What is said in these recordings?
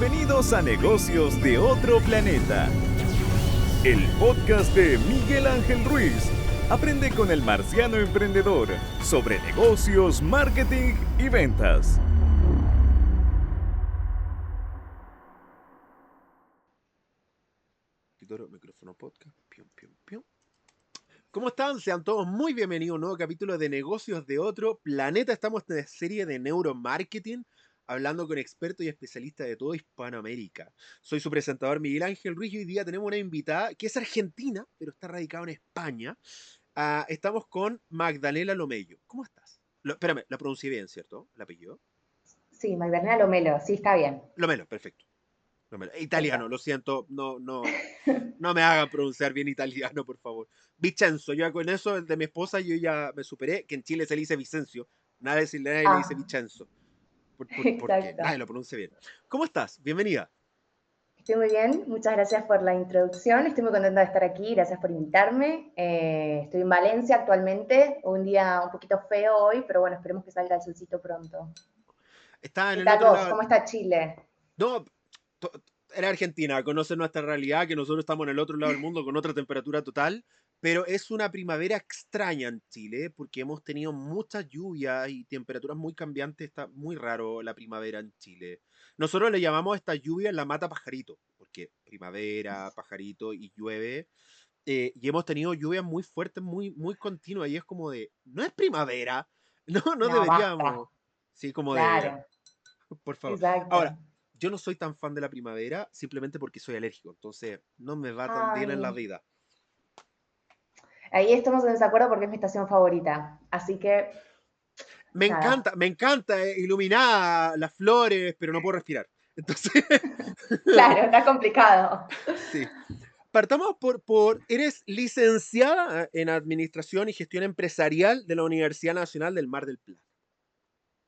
Bienvenidos a Negocios de otro planeta. El podcast de Miguel Ángel Ruiz. Aprende con el marciano emprendedor sobre negocios, marketing y ventas. Micrófono podcast. Pium, pium, pium. ¿Cómo están? Sean todos muy bienvenidos a un nuevo capítulo de Negocios de otro planeta. Estamos en la serie de neuromarketing, hablando con expertos y especialistas de toda Hispanoamérica. Soy su presentador Miguel Ángel Ruiz y hoy día tenemos una invitada que es argentina, pero está radicada en España. Estamos con Magdalena Lomello. ¿Cómo estás? Espérame, la pronuncié bien, ¿cierto? ¿El apellido? Sí, Magdalena Lomelo, sí, está bien. Lomelo, perfecto. Lomelo. Italiano, Eso. lo siento, no me hagan pronunciar bien italiano, por favor. Vicenzo, yo con eso, el de mi esposa, yo ya me superé, que en Chile se le dice Vicencio. Nadie le dice Ah, Vicenzo, porque exacto. nadie lo pronuncia bien. ¿Cómo estás? Bienvenida. Estoy muy bien, muchas gracias por la introducción. Estoy muy contenta de estar aquí, gracias por invitarme. Estoy en Valencia actualmente, un día un poquito feo hoy, pero bueno, esperemos que salga el solcito pronto. Estás en ¿Qué el tal otro vos? lado. ¿Cómo está Chile? No, era Argentina, conoce nuestra realidad, que nosotros estamos en el otro lado del mundo con otra temperatura total, pero es una primavera extraña en Chile porque hemos tenido muchas lluvias y temperaturas muy cambiantes. Está muy raro la primavera en Chile. Nosotros le llamamos a esta lluvia la mata pajarito, porque primavera, pajarito y llueve. Y hemos tenido lluvias muy fuertes, muy continuas, y es como de, no es primavera, no No, deberíamos. basta. Sí, como de, Claro, por favor. exacto. Ahora, yo no soy tan fan de la primavera simplemente porque soy alérgico, entonces no me va tan bien en la Ay, vida. ahí estamos en desacuerdo porque es mi estación favorita. Así que, nada. Me encanta iluminar las flores, pero no puedo respirar. Entonces, Claro, está complicado. sí. Partamos eres licenciada en Administración y Gestión Empresarial de la Universidad Nacional del Mar del Plata.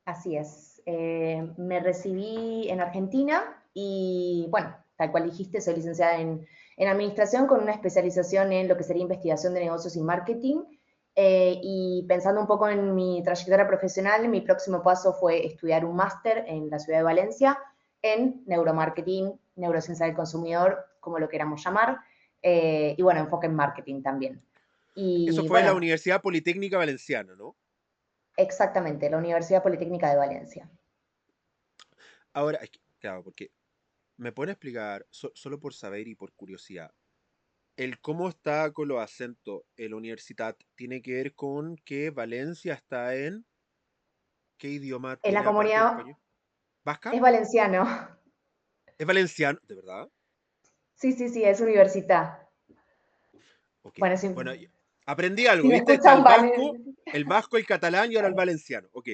Así es. Me recibí en Argentina y, bueno, tal cual dijiste, soy licenciada en Administración con una especialización en lo que sería investigación de negocios y marketing. Y pensando un poco en mi trayectoria profesional, mi próximo paso fue estudiar un máster en la ciudad de Valencia en neuromarketing, neurociencia del consumidor, como lo queramos llamar, y bueno, enfoque en marketing también. Eso Y fue en la bueno, Universidad Politécnica Valenciana, ¿no? exactamente, la Universidad Politécnica de Valencia. Ahora, es que, claro, porque me puede explicar, solo por saber y por curiosidad, el cómo está con los acentos en la universidad tiene que ver con que Valencia está en... ¿Qué idioma En la tiene aparte de comunidad español? ¿Vasca? es valenciano. ¿Es valenciano? ¿De verdad? Sí, sí, sí, es universidad. Ok. Bueno, Bueno, aprendí algo, si me ¿viste? Está escuchan el vasco, el catalán y ahora el claro, valenciano. Ok.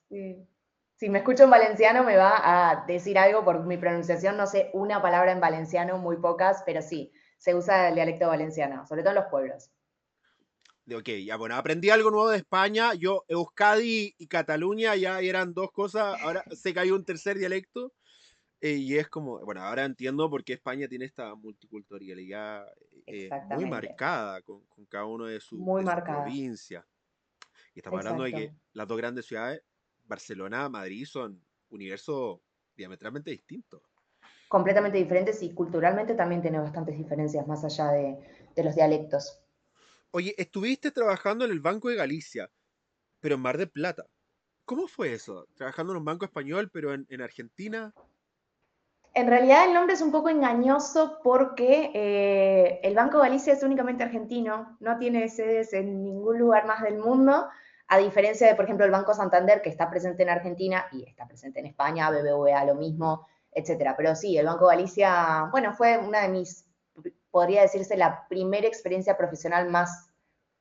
sí. Si me escucho en valenciano me va a decir algo por mi pronunciación. No sé una palabra en valenciano, muy pocas, pero sí, se usa el dialecto valenciano, sobre todo en los pueblos. Ok, ya bueno, aprendí algo nuevo de España. Yo, Euskadi y Cataluña ya eran dos cosas. Ahora sé que hay un tercer dialecto. Y es como, bueno, ahora entiendo por qué España tiene esta multiculturalidad muy Exactamente. marcada con cada uno Muy de sus marcada. provincias. Y estamos hablando de que Exacto. las dos grandes ciudades, Barcelona, Madrid, son universos diametralmente distintos. Completamente diferentes y culturalmente también tiene bastantes diferencias más allá de los dialectos. Oye, estuviste trabajando en el Banco de Galicia, pero en Mar del Plata. ¿Cómo fue eso? Trabajando en un banco español, pero en Argentina. En realidad el nombre es un poco engañoso porque el Banco Galicia es únicamente argentino, no tiene sedes en ningún lugar más del mundo, a diferencia de, por ejemplo, el Banco Santander, que está presente en Argentina y está presente en España, BBVA lo mismo, etcétera. Pero sí, el Banco Galicia, bueno, fue una de mis, podría decirse, la primera experiencia profesional más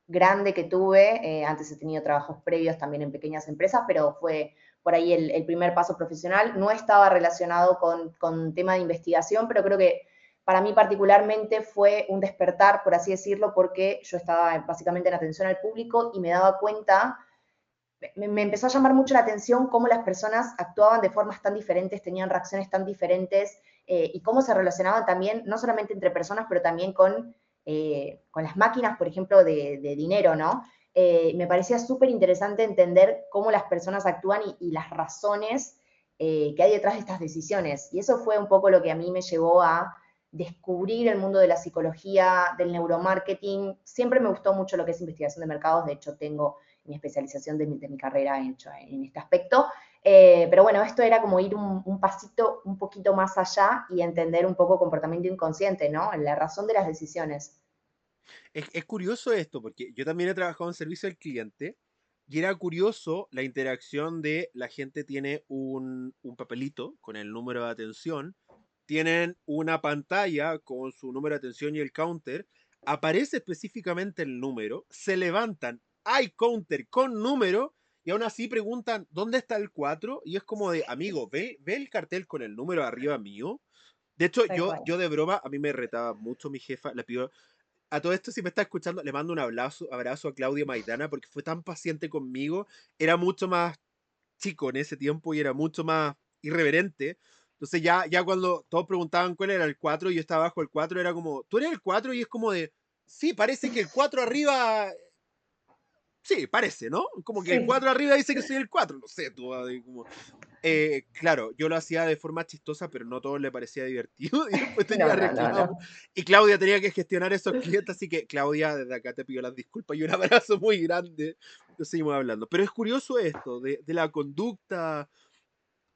grande que tuve. Antes he tenido trabajos previos también en pequeñas empresas, pero fue por ahí el primer paso profesional. No estaba relacionado con tema de investigación, pero creo que para mí particularmente fue un despertar, por así decirlo, porque yo estaba básicamente en atención al público y me daba cuenta, me empezó a llamar mucho la atención cómo las personas actuaban de formas tan diferentes, tenían reacciones tan diferentes y cómo se relacionaban también, no solamente entre personas, pero también con las máquinas, por ejemplo, de dinero, ¿no? Me parecía súper interesante entender cómo las personas actúan y las razones qué hay detrás de estas decisiones. Y eso fue un poco lo que a mí me llevó a descubrir el mundo de la psicología, del neuromarketing. Siempre me gustó mucho lo que es investigación de mercados, de hecho tengo mi especialización de mi carrera hecho en este aspecto. Pero bueno, esto era como ir un pasito un poquito más allá y entender un poco comportamiento inconsciente, ¿no? La razón de las decisiones. Es curioso esto, porque yo también he trabajado en servicio al cliente y era curioso la interacción de la gente tiene un papelito con el número de atención, tienen una pantalla con su número de atención y el counter, aparece específicamente el número, se levantan, hay counter con número y aún así preguntan, ¿dónde está el 4? Y es como de, amigo, ve el cartel con el número arriba mío. De hecho, Tal cual. yo de broma, a mí me retaba mucho mi jefa, le pido, a todo esto, si me está escuchando, le mando un abrazo a Claudia Maidana porque fue tan paciente conmigo. Era mucho más chico en ese tiempo y era mucho más irreverente. Entonces ya cuando todos preguntaban cuál era el 4 y yo estaba bajo el 4 era como, ¿tú eres el 4? Y es como de, sí, parece que el 4 arriba, sí, parece, ¿no? Como que el Sí, 4 arriba dice que soy el 4 no sé, tú, como, claro, yo lo hacía de forma chistosa, pero no a todos le parecía divertido y después no, tenía no, no, reclamos. no. Y Claudia tenía que gestionar esos clientes, así que Claudia, desde acá te pido las disculpas y un abrazo muy grande. Lo seguimos hablando. Pero es curioso esto, de la conducta,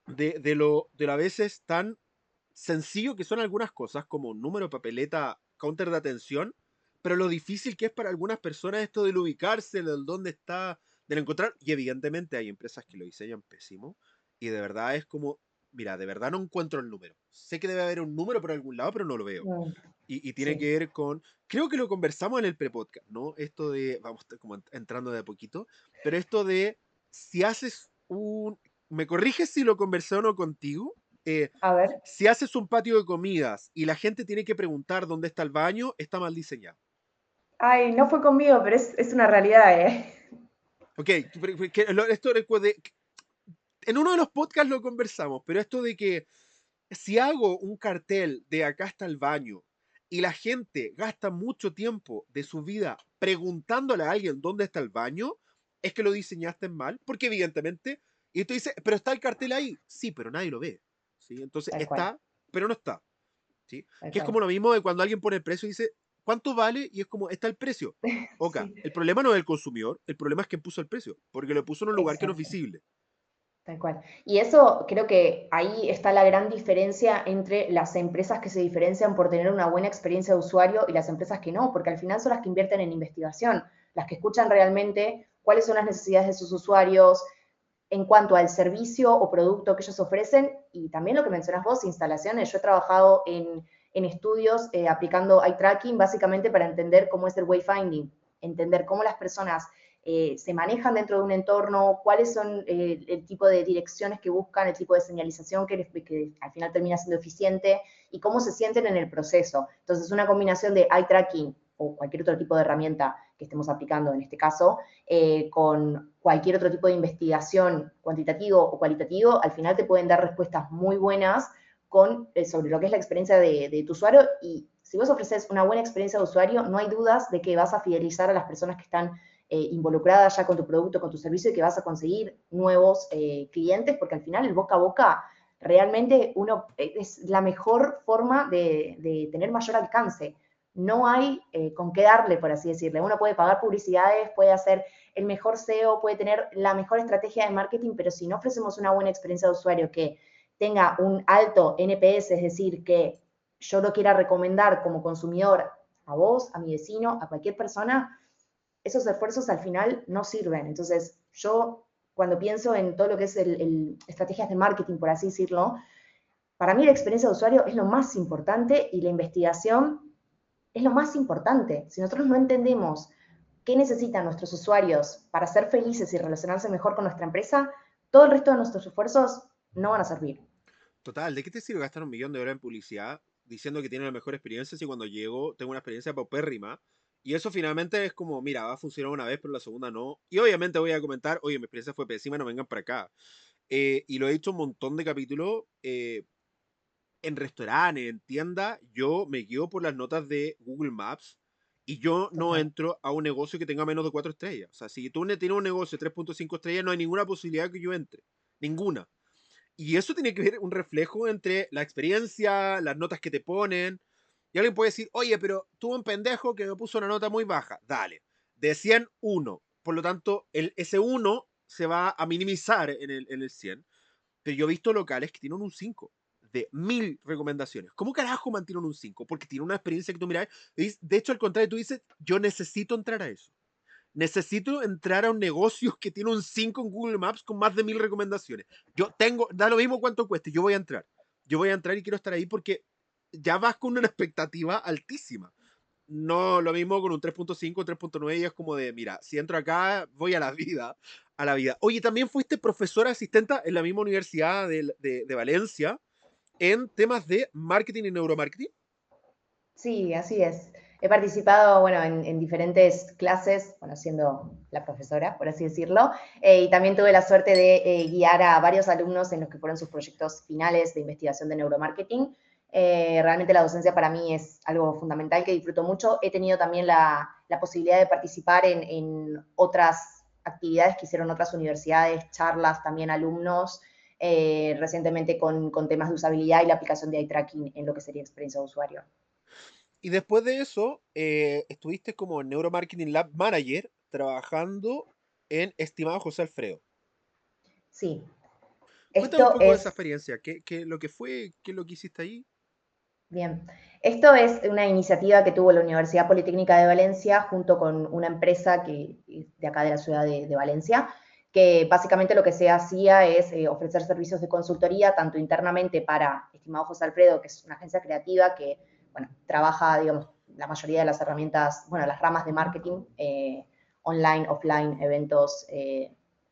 de lo a veces tan sencillo que son algunas cosas, como un número, papeleta, counter de atención, pero lo difícil que es para algunas personas esto del ubicarse, del dónde está, del encontrar. Y evidentemente hay empresas que lo diseñan pésimo. Y de verdad es como, mira, de verdad no encuentro el número. Sé que debe haber un número por algún lado, pero no lo veo. Mm, Y tiene sí. que ver con, creo que lo conversamos en el prepodcast, ¿no? Esto de, vamos como entrando de a poquito, pero esto de si haces me corriges si lo conversé o no contigo, eh, A ver. si haces un patio de comidas y la gente tiene que preguntar dónde está el baño, está mal diseñado. Ay, no fue conmigo, pero es una realidad, ¿eh? Ok, esto recuerde, en uno de los podcasts lo conversamos, pero esto de que si hago un cartel de acá está el baño y la gente gasta mucho tiempo de su vida preguntándole a alguien dónde está el baño, es que lo diseñaste mal, porque evidentemente, y tú dices, pero está el cartel ahí, sí, pero nadie lo ve, ¿sí? Entonces Tal cual, está, pero no está, ¿sí? tal Que es cual. como lo mismo de cuando alguien pone el precio y dice, ¿cuánto vale? Y es como, está el precio. Ok, Sí, el problema no es el consumidor, el problema es quien puso el precio, porque lo puso en un lugar que no es exacto. visible. Tal cual. Y eso creo que ahí está la gran diferencia entre las empresas que se diferencian por tener una buena experiencia de usuario y las empresas que no, porque al final son las que invierten en investigación, las que escuchan realmente cuáles son las necesidades de sus usuarios en cuanto al servicio o producto que ellos ofrecen y también lo que mencionas vos, instalaciones. Yo he trabajado en estudios aplicando eye tracking básicamente para entender cómo es el wayfinding, entender cómo las personas se manejan dentro de un entorno, cuáles son el tipo de direcciones que buscan, el tipo de señalización que al final termina siendo eficiente y cómo se sienten en el proceso. Entonces, una combinación de eye tracking o cualquier otro tipo de herramienta que estemos aplicando en este caso, con cualquier otro tipo de investigación cuantitativo o cualitativo, al final te pueden dar respuestas muy buenas sobre lo que es la experiencia de tu usuario y si vos ofreces una buena experiencia de usuario, no hay dudas de que vas a fidelizar a las personas que están involucradas ya con tu producto, con tu servicio y que vas a conseguir nuevos clientes, porque al final el boca a boca realmente es la mejor forma de tener mayor alcance. No hay con qué darle, por así decirle. Uno puede pagar publicidades, puede hacer el mejor SEO, puede tener la mejor estrategia de marketing, pero si no ofrecemos una buena experiencia de usuario que tenga un alto NPS, es decir, que yo lo quiera recomendar como consumidor a vos, a mi vecino, a cualquier persona, esos esfuerzos al final no sirven. Entonces, yo cuando pienso en todo lo que es estrategias de marketing, por así decirlo, para mí la experiencia de usuario es lo más importante y la investigación es lo más importante. Si nosotros no entendemos qué necesitan nuestros usuarios para ser felices y relacionarse mejor con nuestra empresa, todo el resto de nuestros esfuerzos no van a servir. Total, ¿de qué te sirve gastar 1 millón de euros en publicidad diciendo que tiene la mejor experiencia si cuando llego tengo una experiencia paupérrima? Y eso finalmente es como, mira, va a funcionar una vez, pero la segunda no. Y obviamente voy a comentar, oye, mi experiencia fue pésima, no vengan para acá. Y lo he dicho un montón de capítulos. En restaurantes, en tiendas, yo me guío por las notas de Google Maps y yo no Total. entro a un negocio que tenga menos de 4 estrellas. O sea, si tú tienes un negocio de 3.5 estrellas, no hay ninguna posibilidad que yo entre. Ninguna. Y eso tiene que ver un reflejo entre la experiencia, las notas que te ponen. Y alguien puede decir, oye, pero tuvo un pendejo que me puso una nota muy baja. Dale. De 100, 1. Por lo tanto, ese 1 se va a minimizar en el 100. Pero yo he visto locales que tienen un 5 de 1000 recomendaciones. ¿Cómo carajo mantienen un 5? Porque tiene una experiencia que tú miras. De hecho, al contrario, tú dices, yo necesito entrar a eso. Necesito entrar a un negocio que tiene un 5 en Google Maps con más de 1000 recomendaciones. Yo tengo, da lo mismo cuánto cueste, yo voy a entrar. Yo voy a entrar y quiero estar ahí porque ya vas con una expectativa altísima. No lo mismo con un 3.5, 3.9 y es como de, mira, si entro acá, voy a la vida, a la vida. Oye, también fuiste profesora asistenta en la misma universidad de Valencia en temas de marketing y neuromarketing. Sí, así es. He participado, bueno, en diferentes clases, bueno, siendo la profesora, por así decirlo, y también tuve la suerte de guiar a varios alumnos en los que fueron sus proyectos finales de investigación de neuromarketing. Realmente la docencia para mí es algo fundamental que disfruto mucho. He tenido también la posibilidad de participar en otras actividades que hicieron otras universidades, charlas, también alumnos, recientemente con temas de usabilidad y la aplicación de eye tracking en lo que sería experiencia de usuario. Y después de eso, estuviste como Neuromarketing Lab Manager trabajando en Estimado José Alfredo. Sí, Cuéntame un esto poco de esa es, experiencia, qué lo que fue, qué es lo que hiciste ahí. bien, esto es una iniciativa que tuvo la Universidad Politécnica de Valencia junto con una empresa de acá de la ciudad de Valencia, que básicamente lo que se hacía es ofrecer servicios de consultoría tanto internamente para Estimado José Alfredo, que es una agencia creativa que, bueno, trabaja, digamos, la mayoría de las herramientas, bueno, las ramas de marketing, online, offline, eventos,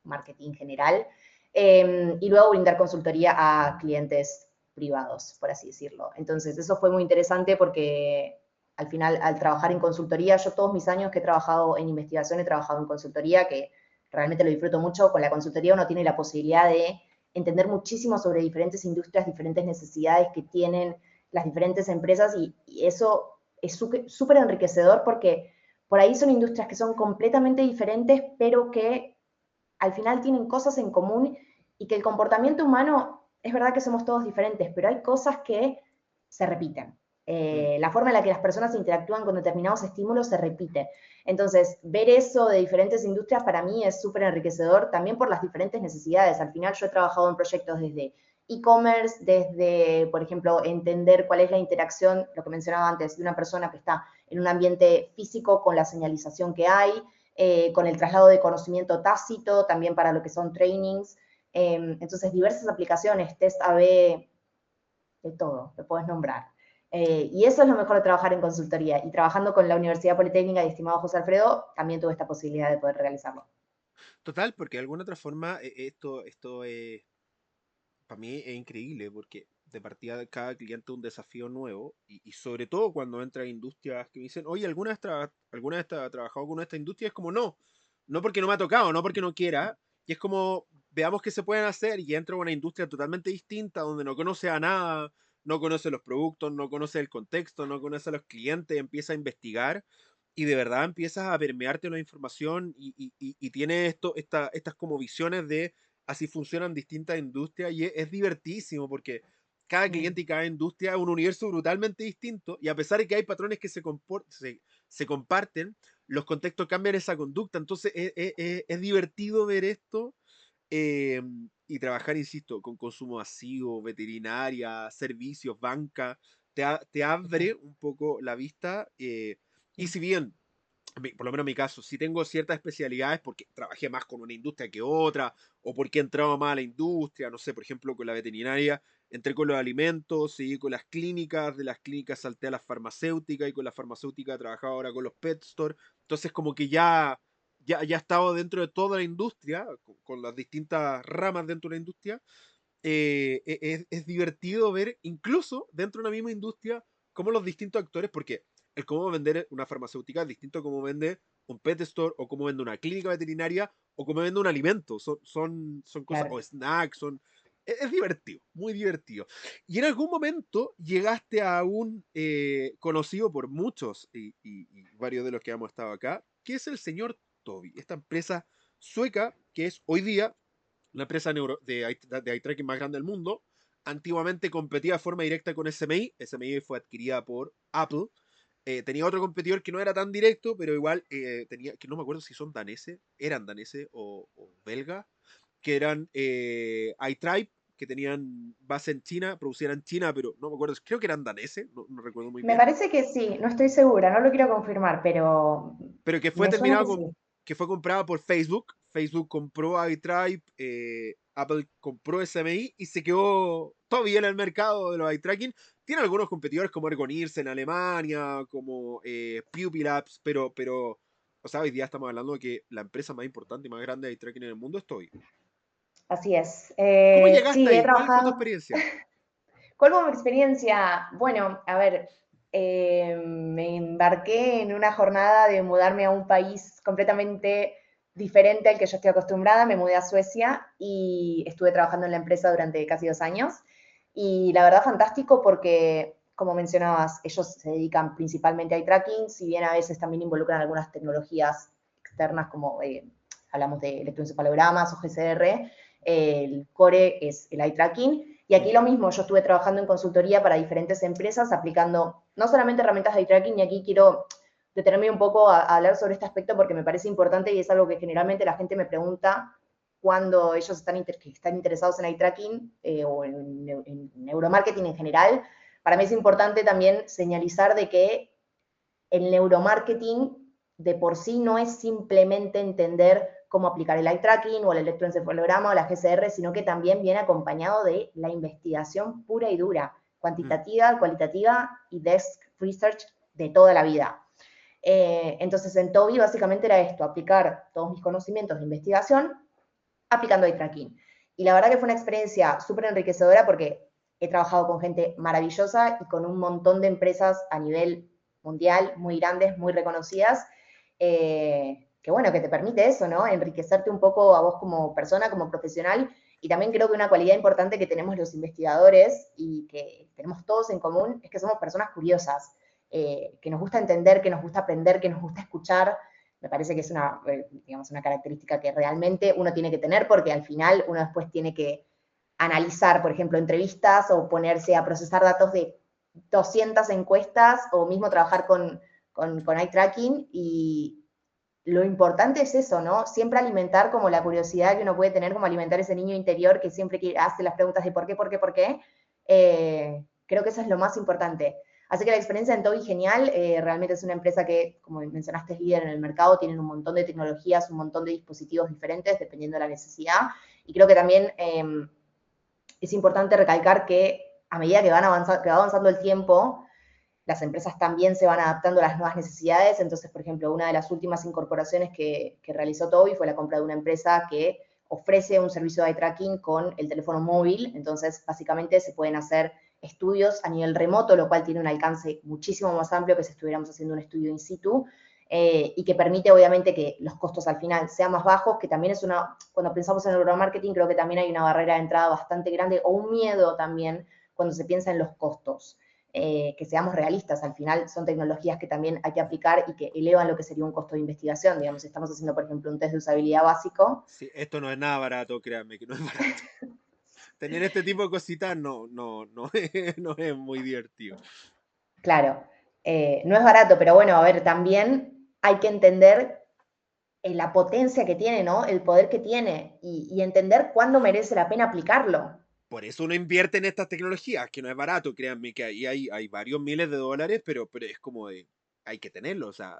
marketing general, y luego brindar consultoría a clientes privados, por así decirlo. Entonces, eso fue muy interesante porque al final, al trabajar en consultoría, yo todos mis años que he trabajado en investigación, he trabajado en consultoría, que realmente lo disfruto mucho. Con la consultoría uno tiene la posibilidad de entender muchísimo sobre diferentes industrias, diferentes necesidades que tienen las diferentes empresas y eso es súper enriquecedor porque por ahí son industrias que son completamente diferentes, pero que al final tienen cosas en común y que el comportamiento humano, es verdad que somos todos diferentes, pero hay cosas que se repiten. Mm. La forma en la que las personas interactúan con determinados estímulos se repite. Entonces, ver eso de diferentes industrias para mí es súper enriquecedor, también por las diferentes necesidades. Al final yo he trabajado en proyectos desde e-commerce, desde, por ejemplo, entender cuál es la interacción, lo que mencionaba antes, de una persona que está en un ambiente físico con la señalización que hay, con el traslado de conocimiento tácito, también para lo que son trainings. Entonces, diversas aplicaciones, test A/B, de todo, lo puedes nombrar. Y eso es lo mejor de trabajar en consultoría. Y trabajando con la Universidad Politécnica y estimado José Alfredo, también tuve esta posibilidad de poder realizarlo. Total, porque de alguna otra forma esto es, para mí es increíble, porque de partida cada cliente es un desafío nuevo, y sobre todo cuando entra a industrias que me dicen, oye, ¿alguna vez has trabajado con esta industria? Es como, no, no porque no me ha tocado, no porque no quiera, y es como, veamos qué se pueden hacer, y entro a una industria totalmente distinta, donde no conoce a nada, no conoce los productos, no conoce el contexto, no conoce a los clientes, empieza a investigar, y de verdad empiezas a permearte la información y tiene estas como visiones de así funcionan distintas industrias y es divertísimo porque cada Mm. cliente y cada industria es un universo brutalmente distinto y a pesar de que hay patrones que se comparten, los contextos cambian esa conducta. Entonces es divertido ver esto, eh, y trabajar, insisto, con consumo masivo, veterinaria, servicios, banca, te abre un poco la vista, y si bien por lo menos en mi caso, si tengo ciertas especialidades porque trabajé más con una industria que otra, o porque he entrado más a la industria, no sé, por ejemplo, con la veterinaria, entré con los alimentos, seguí con las clínicas, de las clínicas salté a las farmacéuticas, y con las farmacéuticas he trabajado ahora con los pet store, entonces como que ya he estado dentro de toda la industria, con las distintas ramas dentro de la industria. Es divertido ver, incluso dentro de una misma industria, cómo los distintos actores, porque el cómo vender una farmacéutica es distinto a cómo vende un pet store, o cómo vende una clínica veterinaria, o cómo vende un alimento. Son cosas, Claro. o snacks, es divertido, muy divertido. Y en algún momento llegaste a un conocido por muchos, y varios de los que hemos estado acá, que es el señor Toby, esta empresa sueca que es hoy día la empresa de eye tracking más grande del mundo. Antiguamente competía de forma directa con SMI. SMI fue adquirida por Apple. Tenía otro competidor que no era tan directo, pero igual tenía, que no me acuerdo si son daneses, eran daneses o belgas, que eran iTribe, que tenían base en China, producían en China, pero no me acuerdo, creo que eran daneses, no recuerdo muy Me bien, parece que sí, no estoy segura, no lo quiero confirmar, pero pero que fue me suena terminado que sí. que fue comprada por Facebook. Facebook compró iTribe, Apple compró SMI y se quedó todavía en el mercado de los eye tracking. Tiene algunos competidores como Ergonirse en Alemania, como Pupilabs, pero, o sea, hoy día estamos hablando de que la empresa más importante y más grande de eye tracking en el mundo es Tobii. Así es. ¿Cómo llegaste Sí, he ahí? ¿Cuál fue tu trabajado. experiencia? ¿Cuál fue mi experiencia? Bueno, a ver, me embarqué en una jornada de mudarme a un país completamente diferente al que yo estoy acostumbrada. Me mudé a Suecia y estuve trabajando en la empresa durante casi 2 años. Y la verdad, fantástico porque, como mencionabas, ellos se dedican principalmente a eye tracking, si bien a veces también involucran algunas tecnologías externas como hablamos de electroencefalogramas o GCR. El core es el eye tracking. Y aquí Mm, lo mismo, yo estuve trabajando en consultoría para diferentes empresas aplicando no solamente herramientas de eye tracking, y aquí quiero detenerme un poco a hablar sobre este aspecto porque me parece importante y es algo que generalmente la gente me pregunta cuando ellos están interesados en eye tracking o en neuromarketing en general. Para mí es importante también señalizar de que el neuromarketing de por sí no es simplemente entender cómo aplicar el eye tracking o el electroencefalograma o la GCR, sino que también viene acompañado de la investigación pura y dura, mm, cuantitativa, cualitativa y desk research de toda la vida. Entonces en Tobii básicamente era esto, aplicar todos mis conocimientos de investigación aplicando eye tracking. Y la verdad que fue una experiencia súper enriquecedora porque he trabajado con gente maravillosa y con un montón de empresas a nivel mundial, muy grandes, muy reconocidas, que bueno, que te permite eso, ¿no? Enriquecerte un poco a vos como persona, como profesional, y también creo que una cualidad importante que tenemos los investigadores y que tenemos todos en común es que somos personas curiosas, que nos gusta entender, que nos gusta aprender, que nos gusta escuchar. Me parece que es una, digamos, una característica que realmente uno tiene que tener porque al final uno después tiene que analizar, por ejemplo, entrevistas o ponerse a procesar datos de 200 encuestas o mismo trabajar con eye tracking y lo importante es eso, ¿no? Siempre alimentar como la curiosidad que uno puede tener, como alimentar ese niño interior que siempre hace las preguntas de por qué, por qué, por qué. Creo que eso es lo más importante. Así que la experiencia en Tobii genial, realmente es una empresa que, como mencionaste, es líder en el mercado, tienen un montón de tecnologías, un montón de dispositivos diferentes dependiendo de la necesidad. Y creo que también es importante recalcar que a medida que que va avanzando el tiempo, las empresas también se van adaptando a las nuevas necesidades. Entonces, por ejemplo, una de las últimas incorporaciones que realizó Tobii fue la compra de una empresa que ofrece un servicio de eye tracking con el teléfono móvil. Entonces, básicamente se pueden hacer estudios a nivel remoto, lo cual tiene un alcance muchísimo más amplio que si estuviéramos haciendo un estudio in situ. Y que permite obviamente que los costos al final sean más bajos, que también es cuando pensamos en el neuromarketing, creo que también hay una barrera de entrada bastante grande o un miedo también cuando se piensa en los costos. Que seamos realistas, al final son tecnologías que también hay que aplicar y que elevan lo que sería un costo de investigación. Digamos, si estamos haciendo, por ejemplo, un test de usabilidad básico. sí, esto no es nada barato, créanme que no es barato. Tener este tipo de cositas no, no es muy divertido. Claro, no es barato, pero bueno, a ver, también hay que entender la potencia que tiene, ¿no? El poder que tiene y entender cuándo merece la pena aplicarlo. Por eso uno invierte en estas tecnologías, que no es barato, créanme que ahí hay varios miles de dólares, pero es como de, hay que tenerlo, o sea,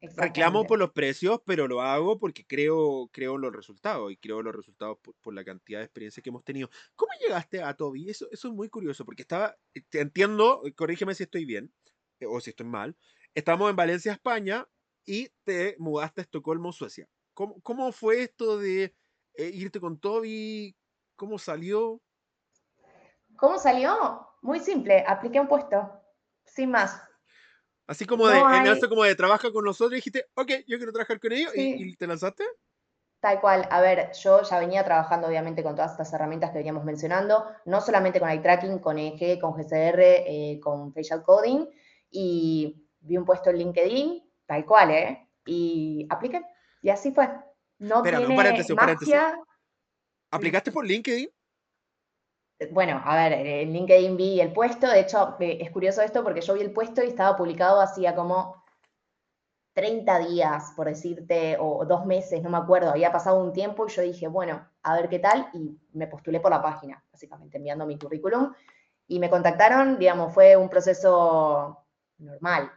reclamo Exactamente. por los precios, pero lo hago porque creo en los resultados y creo los resultados por la cantidad de experiencia que hemos tenido. ¿Cómo llegaste a Toby? Eso es muy curioso porque te entiendo, corrígeme si estoy bien o si estoy mal. Estamos en Valencia, España y te mudaste a Estocolmo, Suecia. ¿Cómo fue esto de irte con Toby? ¿Cómo salió? ¿Cómo salió? Muy simple, apliqué un puesto, sin más. Así como No en esto hay, como de trabaja con nosotros y dijiste, ok, yo quiero trabajar con ellos sí, y te lanzaste. tal cual. A ver, yo ya venía trabajando obviamente con todas estas herramientas que veníamos mencionando, no solamente con eye tracking, con EG, con GCR, con facial coding, y vi un puesto en LinkedIn, tal cual, ¿eh? Y apliqué. Y así fue. no Espérame, tiene un paréntesis. magia. ¿Aplicaste por LinkedIn? Bueno, a ver, en LinkedIn vi el puesto, de hecho, es curioso esto porque yo vi el puesto y estaba publicado hacía como 30 días, por decirte, o 2 meses, no me acuerdo, había pasado un tiempo y yo dije, bueno, a ver qué tal, y me postulé por la página, básicamente enviando mi currículum, y me contactaron, digamos, fue un proceso normal,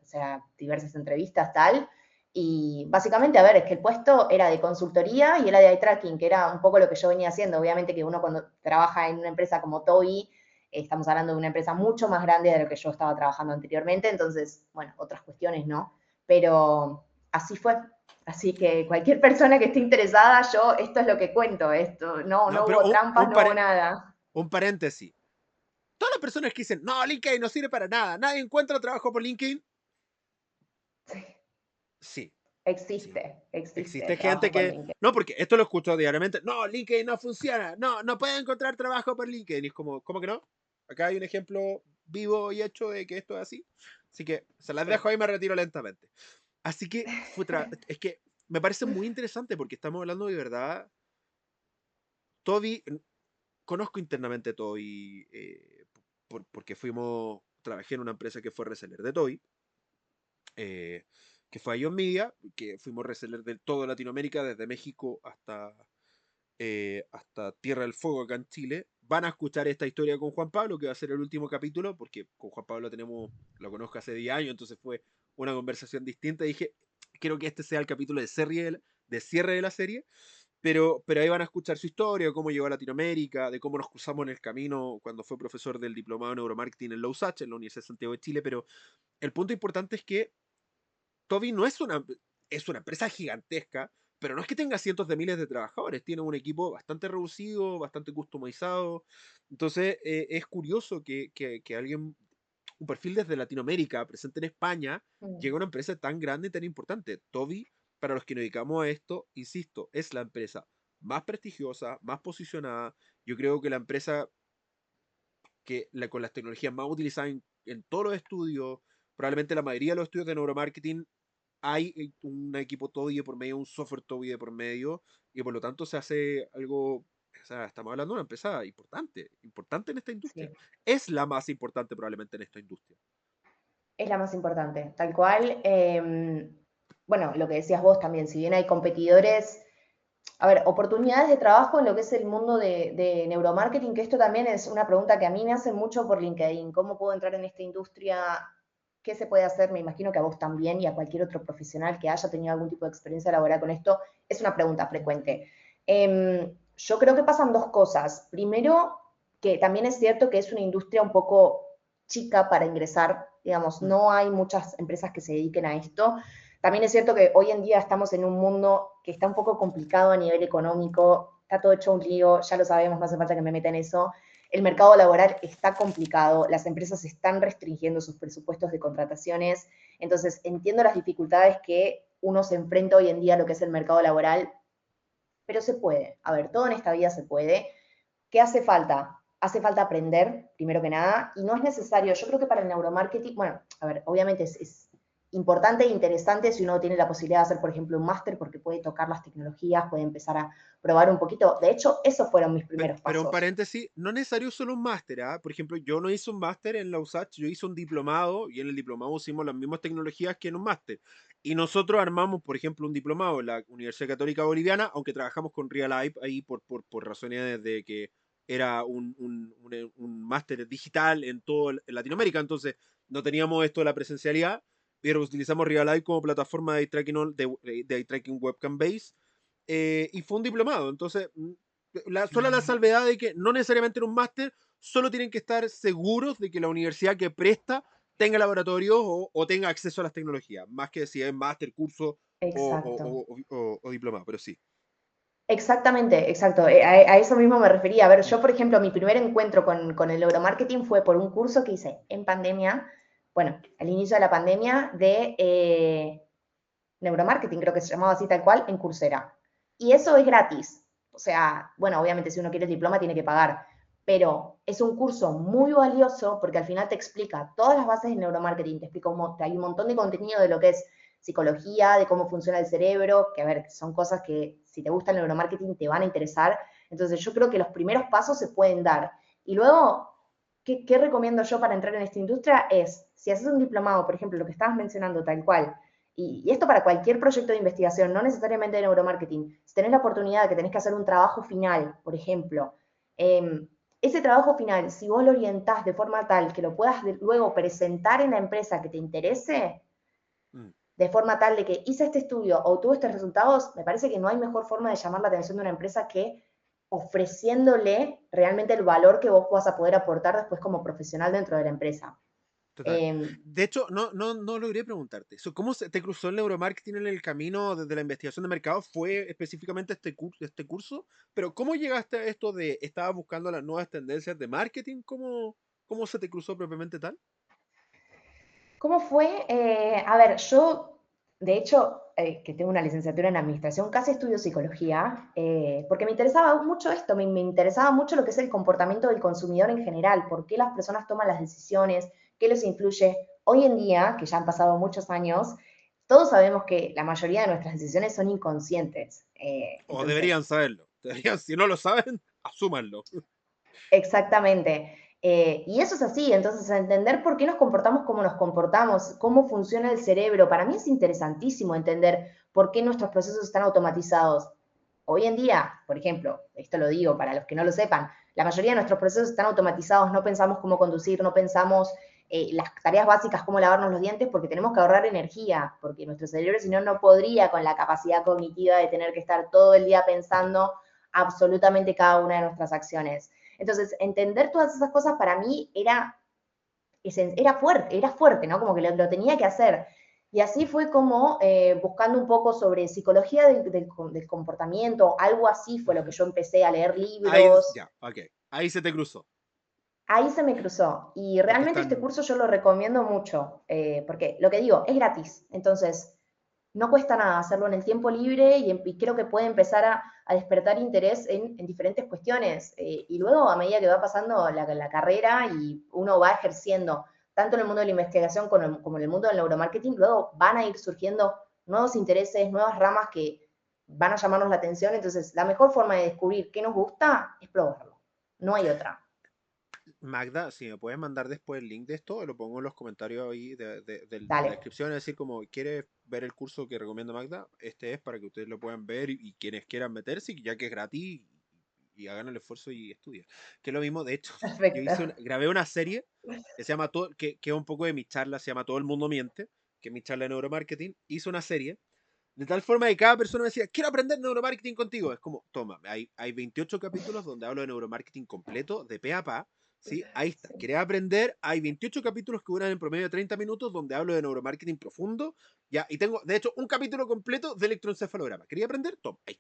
o sea, diversas entrevistas, tal, y básicamente, a ver, es que el puesto era de consultoría y era de eye tracking, que era un poco lo que yo venía haciendo, obviamente que uno cuando trabaja en una empresa como TOI, estamos hablando de una empresa mucho más grande de lo que yo estaba trabajando anteriormente, entonces, bueno, otras cuestiones, ¿no? Pero así fue. Así que cualquier persona que esté interesada, yo esto es lo que cuento, esto, no, No, no pero hubo trampas, no hubo nada. un paréntesis. Todas las personas que dicen, no, LinkedIn no sirve para nada, nadie encuentra trabajo por LinkedIn. Sí, Sí, sí. existe Existe trabajo gente por que, LinkedIn. no, porque esto lo escucho diariamente, no, LinkedIn no funciona, no, no puede encontrar trabajo por LinkedIn. Y es como, ¿cómo que no? Acá hay un ejemplo vivo y hecho de que esto es así. Así que se las Sí. dejo ahí y me retiro lentamente. Así que es que me parece muy interesante porque estamos hablando de verdad. Toby, conozco internamente Toby porque trabajé en una empresa que fue reseller de Toby, eh, que fue Ion Media, que fuimos reseller de todo Latinoamérica, desde México hasta Tierra del Fuego acá en Chile. Van a escuchar esta historia con Juan Pablo, que va a ser el último capítulo, porque con Juan Pablo lo conozco hace 10 años, entonces fue una conversación distinta. Dije, quiero que este sea el capítulo de cierre de la serie, pero ahí van a escuchar su historia, cómo llegó a Latinoamérica, de cómo nos cruzamos en el camino cuando fue profesor del diplomado en neuromarketing en la USACH, en la Universidad de Santiago de Chile. Pero el punto importante es que Toby no es una empresa gigantesca, pero no es que tenga cientos de miles de trabajadores, tiene un equipo bastante reducido, bastante customizado. Entonces es curioso que alguien, un perfil desde Latinoamérica, presente en España, llegue a una empresa tan grande y tan importante. Toby, para los que nos dedicamos a esto, insisto, es la empresa más prestigiosa, más posicionada. Yo creo que la empresa con las tecnologías más utilizadas en todos los estudios, probablemente la mayoría de los estudios de neuromarketing hay un equipo TOBI por medio, un software TOBI por medio, y por lo tanto se hace algo, o sea, estamos hablando de una empresa importante, importante en esta industria. Sí, Es la más importante probablemente en esta industria. es la más importante, tal cual. Bueno, lo que decías vos también, si bien hay competidores, a ver, oportunidades de trabajo en lo que es el mundo de neuromarketing, que esto también es una pregunta que a mí me hacen mucho por LinkedIn. ¿Cómo puedo entrar en esta industria? ¿Qué se puede hacer? Me imagino que a vos también y a cualquier otro profesional que haya tenido algún tipo de experiencia laboral con esto, es una pregunta frecuente. Yo creo que pasan dos cosas. Primero, que también es cierto que es una industria un poco chica para ingresar, digamos, Mm. no hay muchas empresas que se dediquen a esto. También es cierto que hoy en día estamos en un mundo que está un poco complicado a nivel económico, está todo hecho un lío, ya lo sabemos, no hace falta que me meta en eso. El mercado laboral está complicado, las empresas están restringiendo sus presupuestos de contrataciones, entonces entiendo las dificultades que uno se enfrenta hoy en día a lo que es el mercado laboral, pero se puede. A ver, todo en esta vida se puede. ¿Qué hace falta? Hace falta aprender, primero que nada, y no es necesario, yo creo que para el neuromarketing, bueno, a ver, obviamente es importante e interesante si uno tiene la posibilidad de hacer, por ejemplo, un máster, porque puede tocar las tecnologías, puede empezar a probar un poquito. De hecho, esos fueron mis primeros Pero un pasos. paréntesis, no es necesario solo un máster, ¿ah? Por ejemplo, yo no hice un máster en la USACH, yo hice un diplomado y en el diplomado usamos las mismas tecnologías que en un máster. Y nosotros armamos, por ejemplo, un diplomado en la Universidad Católica Boliviana, aunque trabajamos con Real Life ahí por razones de que era un máster digital en todo Latinoamérica, entonces no teníamos esto de la presencialidad, pero utilizamos Real Life como plataforma de eye tracking, de eye tracking webcam base, y fue un diplomado, entonces solo la salvedad de que no necesariamente en un máster, solo tienen que estar seguros de que la universidad que presta tenga laboratorios o tenga acceso a las tecnologías, más que si es máster, curso Exacto. o diplomado, pero sí. Exactamente, exacto. A eso mismo me refería. A ver, yo, por ejemplo, mi primer encuentro con el neuromarketing fue por un curso que hice en pandemia, bueno, al inicio de la pandemia, de neuromarketing, creo que se llamaba así tal cual, en Coursera. Y eso es gratis. O sea, bueno, obviamente si uno quiere el diploma tiene que pagar, pero es un curso muy valioso porque al final te explica todas las bases del neuromarketing, te explica hay un montón de contenido de lo que es psicología, de cómo funciona el cerebro, que a ver, son cosas que si te gusta el neuromarketing te van a interesar. Entonces yo creo que los primeros pasos se pueden dar. Y luego, ¿qué recomiendo yo para entrar en esta industria? Es, si haces un diplomado, por ejemplo, lo que estabas mencionando tal cual, y esto para cualquier proyecto de investigación, no necesariamente de neuromarketing, si tenés la oportunidad de que tenés que hacer un trabajo final, por ejemplo, ese trabajo final, si vos lo orientás de forma tal que lo puedas luego presentar en la empresa que te interese, Mm. de forma tal de que hice este estudio o tuve estos resultados, me parece que no hay mejor forma de llamar la atención de una empresa que ofreciéndole realmente el valor que vos puedas a poder aportar después como profesional dentro de la empresa. Total. Eh, De hecho, no logré preguntarte. ¿Cómo se te cruzó el neuromarketing en el camino desde la investigación de mercado? ¿Fue específicamente este curso? Pero ¿cómo llegaste a esto de estabas buscando las nuevas tendencias de marketing? ¿Cómo se te cruzó propiamente tal? ¿Cómo fue? A ver, yo, de hecho, que tengo una licenciatura en administración, casi estudio psicología, porque me interesaba mucho esto, me interesaba mucho lo que es el comportamiento del consumidor en general, por qué las personas toman las decisiones, qué les influye. Hoy en día, que ya han pasado muchos años, todos sabemos que la mayoría de nuestras decisiones son inconscientes. O Entonces, deberían saberlo. Deberían, si no lo saben, asúmanlo. exactamente. Y eso es así, entonces entender por qué nos comportamos como nos comportamos, cómo funciona el cerebro, para mí es interesantísimo entender por qué nuestros procesos están automatizados. Hoy en día, por ejemplo, esto lo digo para los que no lo sepan, la mayoría de nuestros procesos están automatizados, no pensamos cómo conducir, no pensamos las tareas básicas, cómo lavarnos los dientes, porque tenemos que ahorrar energía, porque nuestro cerebro si no, no podría con la capacidad cognitiva de tener que estar todo el día pensando absolutamente cada una de nuestras acciones. Entonces, entender todas esas cosas para mí era fuerte, ¿no? Como que lo tenía que hacer. Y así fue como buscando un poco sobre psicología del comportamiento, algo así fue lo que Ujú. yo empecé a leer Ahí, libros, ya, ok. Ahí se te cruzó. ahí se me cruzó. Y Porque realmente este están. curso yo lo recomiendo mucho, porque lo que digo, es gratis. Entonces, no cuesta nada hacerlo en el tiempo libre y creo que puede empezar a despertar interés en diferentes cuestiones. Y luego, a medida que va pasando la carrera y uno va ejerciendo tanto en el mundo de la investigación como en el mundo del neuromarketing, luego van a ir surgiendo nuevos intereses, nuevas ramas que van a llamarnos la atención. Entonces, la mejor forma de descubrir qué nos gusta es probarlo. No hay otra. Magda, si me puedes mandar después el link de esto, lo pongo en los comentarios ahí de la Dale, descripción, es decir, como quieres ver el curso que recomienda Magda, este es para que ustedes lo puedan ver y quienes quieran meterse, ya que es gratis y hagan el esfuerzo y estudien. Que es lo mismo, de hecho, perfecto. grabé una serie que se llama que es un poco de mi charla, se llama Todo el mundo miente, que es mi charla de neuromarketing, hice una serie de tal forma que cada persona me decía, quiero aprender neuromarketing contigo. Es como, toma, hay 28 capítulos donde hablo de neuromarketing completo, de pe a pa. ¿Sí? Ahí está. Sí. ¿Querés aprender? Hay 28 capítulos que duran en promedio de 30 minutos donde hablo de neuromarketing profundo. Ya, y tengo, de hecho, un capítulo completo de electroencefalograma. ¿Quería aprender? Toma, ahí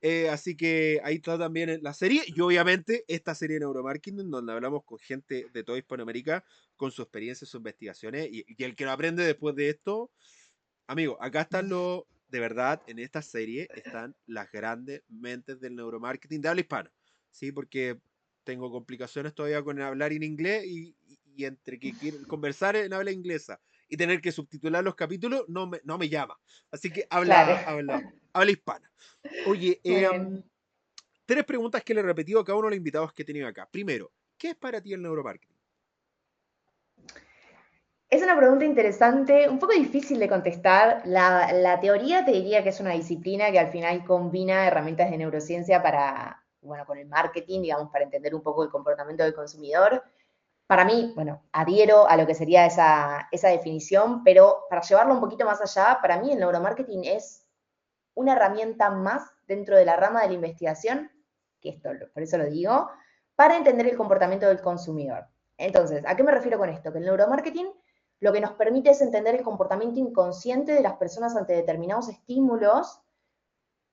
está. Así que ahí está también la serie y obviamente esta serie de neuromarketing donde hablamos con gente de toda Hispanoamérica con su experiencia, sus investigaciones y el que lo aprende después de esto, amigo, acá están los, de verdad, en esta serie están las grandes mentes del neuromarketing de habla hispana, ¿sí? Porque tengo complicaciones todavía con hablar en inglés y entre que quiero conversar en habla inglesa y tener que subtitular los capítulos, no me llama. Así que Claro. habla hispana. Oye, Muy bien. tres preguntas que le he repetido a cada uno de los invitados que he tenido acá. Primero, ¿qué es para ti el neuromarketing? Es una pregunta interesante, un poco difícil de contestar. La teoría te diría que es una disciplina que al final combina herramientas de neurociencia para, bueno, con el marketing, digamos, para entender un poco el comportamiento del consumidor. Para mí, bueno, adhiero a lo que sería esa definición, pero para llevarlo un poquito más allá, para mí el neuromarketing es una herramienta más dentro de la rama de la investigación, que esto, por eso lo digo, para entender el comportamiento del consumidor. Entonces, ¿a qué me refiero con esto? Que el neuromarketing lo que nos permite es entender el comportamiento inconsciente de las personas ante determinados estímulos,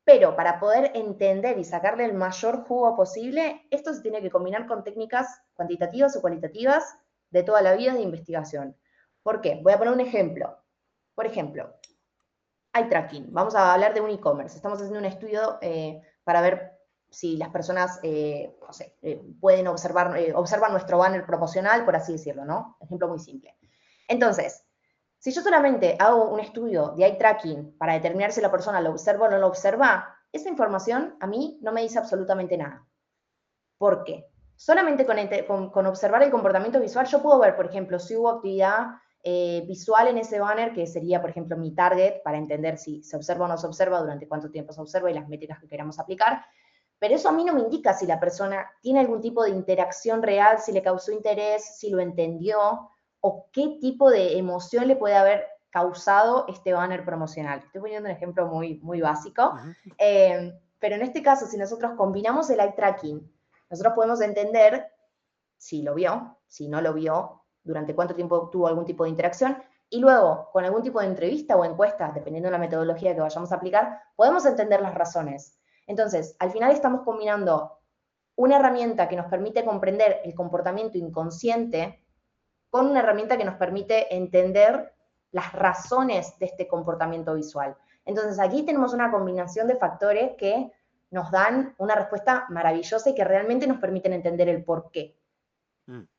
pero para poder entender y sacarle el mayor jugo posible, esto se tiene que combinar con técnicas cuantitativas o cualitativas de toda la vida de investigación. ¿Por qué? Voy a poner un ejemplo. Por ejemplo, hay tracking. Vamos a hablar de un e-commerce. Estamos haciendo un estudio para ver si las personas, no sé, pueden observar nuestro banner promocional, por así decirlo, ¿no? Ejemplo muy simple. Entonces, Si yo solamente hago un estudio de eye tracking para determinar si la persona lo observa o no lo observa, esa información a mí no me dice absolutamente nada. ¿Por qué? Solamente con observar el comportamiento visual yo puedo ver, por ejemplo, si hubo actividad visual en ese banner, que sería, por ejemplo, mi target, para entender si se observa o no se observa, durante cuánto tiempo se observa y las métricas que queramos aplicar. Pero eso a mí no me indica si la persona tiene algún tipo de interacción real, si le causó interés, si lo entendió, o qué tipo de emoción le puede haber causado este banner promocional. Estoy poniendo un ejemplo muy básico, pero en este caso, si nosotros combinamos el eye tracking, nosotros podemos entender si lo vio, si no lo vio, durante cuánto tiempo tuvo algún tipo de interacción, y luego, con algún tipo de entrevista o encuesta, dependiendo de la metodología que vayamos a aplicar, podemos entender las razones. Entonces, al final estamos combinando una herramienta que nos permite comprender el comportamiento inconsciente con una herramienta que nos permite entender las razones de este comportamiento visual. Entonces, aquí tenemos una combinación de factores que nos dan una respuesta maravillosa y que realmente nos permiten entender el por qué.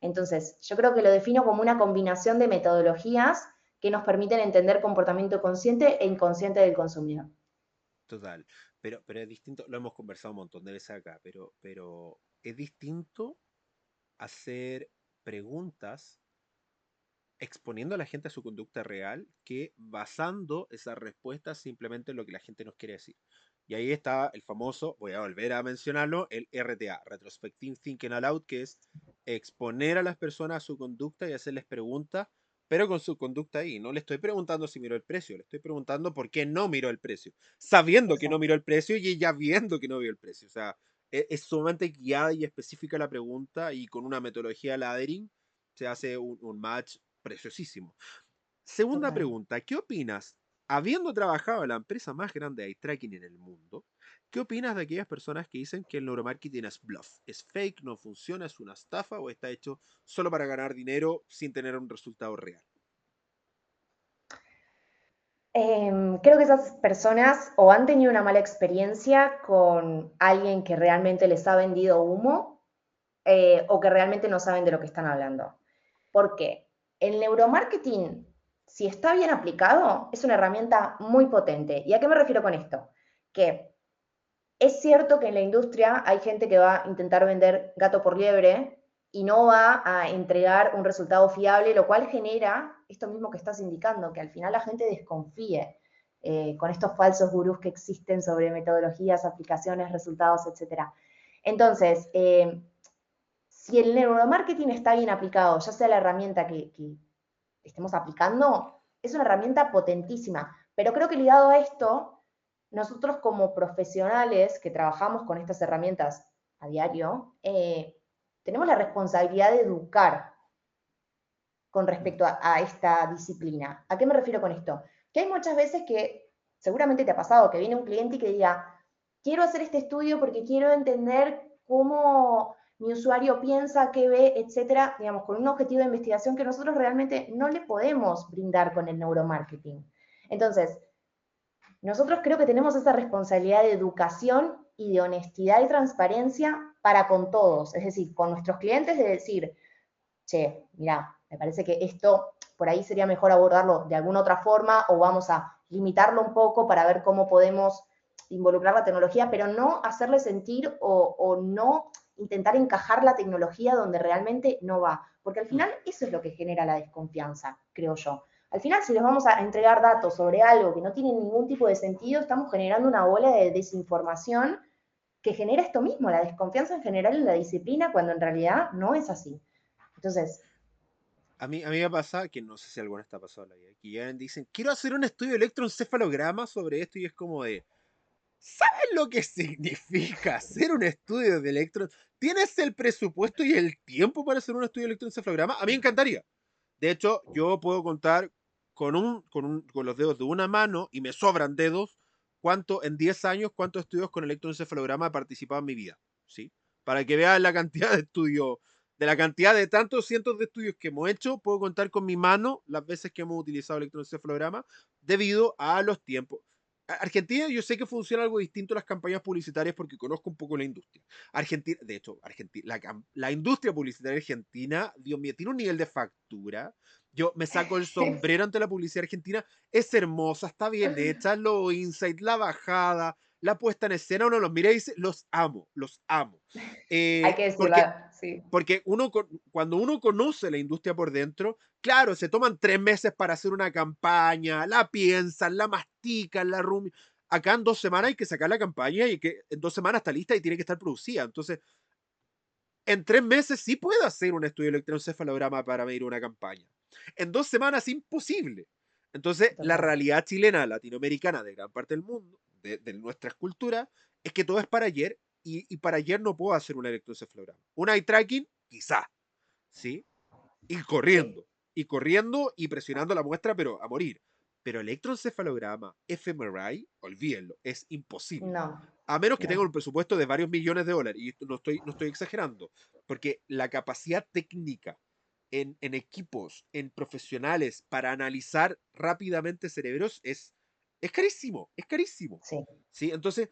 Entonces, yo creo que lo defino como una combinación de metodologías que nos permiten entender comportamiento consciente e inconsciente del consumidor. Total. Pero es distinto, lo hemos conversado un montón de veces acá, pero es distinto hacer preguntas exponiendo a la gente a su conducta real que basando esas respuestas simplemente en lo que la gente nos quiere decir. Y ahí está el famoso, voy a volver a mencionarlo, el RTA, Retrospective Thinking Aloud, que es exponer a las personas a su conducta y hacerles preguntas, pero con su conducta ahí. No le estoy preguntando si miró el precio, le estoy preguntando por qué no miró el precio, sabiendo que no Exacto. miró el precio y ella viendo que no vio el precio. O sea, es sumamente guiada y específica la pregunta y con una metodología laddering se hace un match preciosísimo. Segunda Total. pregunta, ¿qué opinas? Habiendo trabajado en la empresa más grande de eye tracking en el mundo, ¿qué opinas de aquellas personas que dicen que el neuromarketing es bluff? ¿Es fake, no funciona, es una estafa o está hecho solo para ganar dinero sin tener un resultado real? Creo que esas personas o han tenido una mala experiencia con alguien que realmente les ha vendido humo, o que realmente no saben de lo que están hablando. ¿Por qué? El neuromarketing, si está bien aplicado, es una herramienta muy potente. ¿Y a qué me refiero con esto? Que es cierto que en la industria hay gente que va a intentar vender gato por liebre y no va a entregar un resultado fiable, lo cual genera esto mismo que estás indicando, que al final la gente desconfíe con estos falsos gurús que existen sobre metodologías, aplicaciones, resultados, etc. Entonces, si el neuromarketing está bien aplicado, ya sea la herramienta que estemos aplicando, es una herramienta potentísima. Pero creo que ligado a esto, nosotros como profesionales que trabajamos con estas herramientas a diario, tenemos la responsabilidad de educar con respecto a esta disciplina. ¿A qué me refiero con esto? Que hay muchas veces que, seguramente te ha pasado, que viene un cliente y que diga, quiero hacer este estudio porque quiero entender cómo mi usuario piensa, qué ve, etcétera, digamos, con un objetivo de investigación que nosotros realmente no le podemos brindar con el neuromarketing. Entonces, nosotros creo que tenemos esa responsabilidad de educación y de honestidad y transparencia para con todos, es decir, con nuestros clientes, de decir, che, mira, me parece que esto por ahí sería mejor abordarlo de alguna otra forma o vamos a limitarlo un poco para ver cómo podemos involucrar la tecnología, pero no hacerle sentir o no intentar encajar la tecnología donde realmente no va, porque al final eso es lo que genera la desconfianza, creo yo. Al final, si les vamos a entregar datos sobre algo que no tiene ningún tipo de sentido, estamos generando una bola de desinformación que genera esto mismo, la desconfianza en general en la disciplina, cuando en realidad no es así. Entonces, A mí me pasa, que no sé si alguna está pasado en la vida, que ya dicen, quiero hacer un estudio de electroencefalograma sobre esto y es como de, ¿sabes lo que significa hacer un estudio de electro? ¿Tienes el presupuesto y el tiempo para hacer un estudio de electroencefalograma? A mí me encantaría. De hecho, yo puedo contar con los dedos de una mano y me sobran dedos en 10 años cuántos estudios con electroencefalograma he participado en mi vida. ¿Sí? Para que vean la cantidad de estudios, de la cantidad de tantos cientos de estudios que hemos hecho, puedo contar con mi mano las veces que hemos utilizado electroencefalograma debido a los tiempos. Argentina, yo sé que funciona algo distinto las campañas publicitarias porque conozco un poco la industria. Argentina, de hecho, la industria publicitaria argentina, Dios mío, tiene un nivel de factura. Yo me saco el sombrero ante la publicidad argentina. Es hermosa, está bien hecha, los insights, la bajada, la puesta en escena. Uno los mira y dice, los amo, los amo. Hay que decirlo, Porque sí. porque cuando uno conoce la industria por dentro, claro, se toman 3 meses para hacer una campaña, la piensan, la mastican, la rumian. Acá en 2 semanas hay que sacar la campaña y que en 2 semanas está lista y tiene que estar producida. Entonces, en 3 meses sí puedo hacer un estudio de electroencefalograma para medir una campaña. En 2 semanas, imposible. Entonces, la Total. realidad chilena, latinoamericana, de gran parte del mundo, de nuestras culturas, es que todo es para ayer y para ayer no puedo hacer un electroencefalograma. Un eye tracking, quizá, ¿sí? Sí. Y corriendo y presionando la muestra, pero a morir. Pero electroencefalograma, fMRI, olvídenlo, es imposible. No, A menos que tenga un no. presupuesto de varios millones de dólares, y no estoy exagerando, porque la capacidad técnica en equipos, en profesionales, para analizar rápidamente cerebros es carísimo, es carísimo. Sí. ¿Sí? Entonces,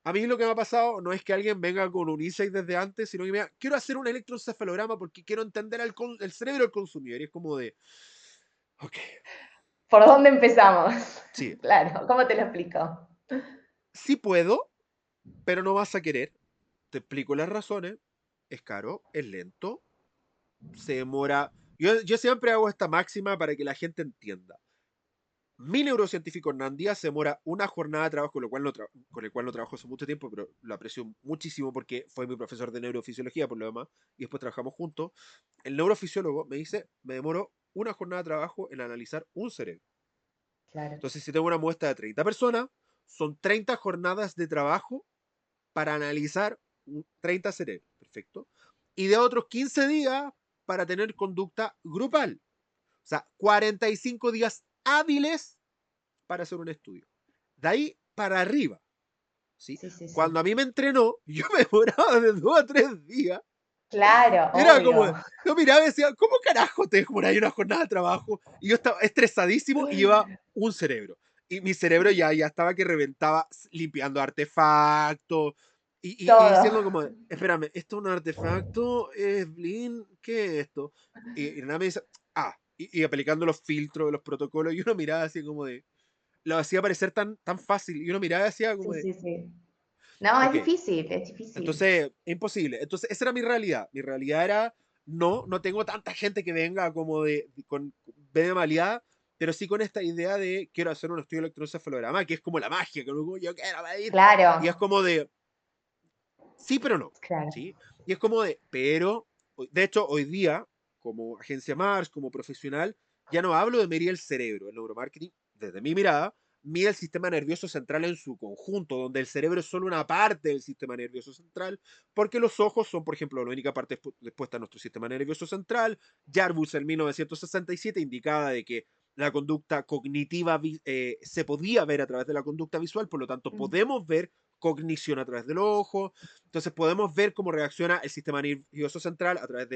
a mí lo que me ha pasado no es que alguien venga con un insight desde antes, sino que me diga, quiero hacer un electroencefalograma porque quiero entender el cerebro del consumidor. Y es como de, ok, ¿Por dónde empezamos? sí, Claro, ¿cómo te lo explico? sí puedo, pero no vas a querer. Te explico las razones. Es caro, es lento, se demora. Yo siempre hago esta máxima para que la gente entienda. Mi neurocientífico Hernandía se demora una jornada de trabajo, con el cual no trabajo hace mucho tiempo, pero lo aprecio muchísimo porque fue mi profesor de neurofisiología por lo demás, y después trabajamos juntos. El neurofisiólogo me dice, me demoro una jornada de trabajo en analizar un cerebro. Claro. Entonces, si tengo una muestra de 30 personas, son 30 jornadas de trabajo para analizar 30 cerebros, perfecto. Y de otros 15 días para tener conducta grupal. O sea, 45 días hábiles para hacer un estudio. De ahí para arriba, ¿sí? Sí, sí, sí. Cuando a mí me entrenó, yo me demoraba de 2 a 3 días. Claro, Y era como, obvio. yo miraba y decía, ¿cómo carajo te demoráis una jornada de trabajo? Y yo estaba estresadísimo y llevaba un cerebro. Y mi cerebro ya estaba que reventaba limpiando artefactos y Todo. diciendo como, espérame, ¿esto es un artefacto? ¿Es Blin? ¿Qué es esto? Y nada me dice, y aplicando los filtros, los protocolos, y uno miraba así como de, lo hacía parecer tan fácil, y uno miraba y hacía como Sí, de, sí, sí. No, es ok, difícil, es difícil. entonces, imposible. Entonces, esa era mi realidad. Mi realidad era, no tengo tanta gente que venga como con B de malidad, pero sí con esta idea de quiero hacer un estudio de electroencefalograma, que es como la magia, que yo quiero medir. Y es Claro, como de, sí, pero no. claro. ¿Sí? Y es como de, pero, de hecho, hoy día, como agencia Mars, como profesional, ya no hablo de medir el cerebro. El neuromarketing, desde mi mirada, mide el sistema nervioso central en su conjunto, donde el cerebro es solo una parte del sistema nervioso central, porque los ojos son, por ejemplo, la única parte expuesta a nuestro sistema nervioso central. Jarvis en 1967 indicaba de que la conducta cognitiva se podía ver a través de la conducta visual, por lo tanto Mm. podemos ver cognición a través del ojo. Entonces podemos ver cómo reacciona el sistema nervioso central a través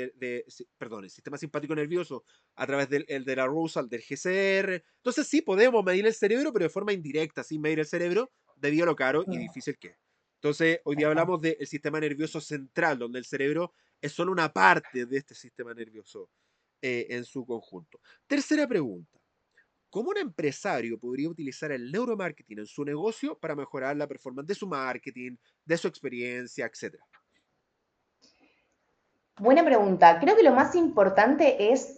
perdón, el sistema simpático nervioso a través de la arousal del GCR. Entonces sí podemos medir el cerebro, pero de forma indirecta, sin medir el cerebro, debido a lo caro y Mm. difícil que es. Entonces hoy día Tal cual. hablamos del sistema nervioso central, donde el cerebro es solo una parte de este sistema nervioso en su conjunto. Tercera pregunta. ¿Cómo un empresario podría utilizar el neuromarketing en su negocio para mejorar la performance de su marketing, de su experiencia, etcétera? Buena pregunta. Creo que lo más importante es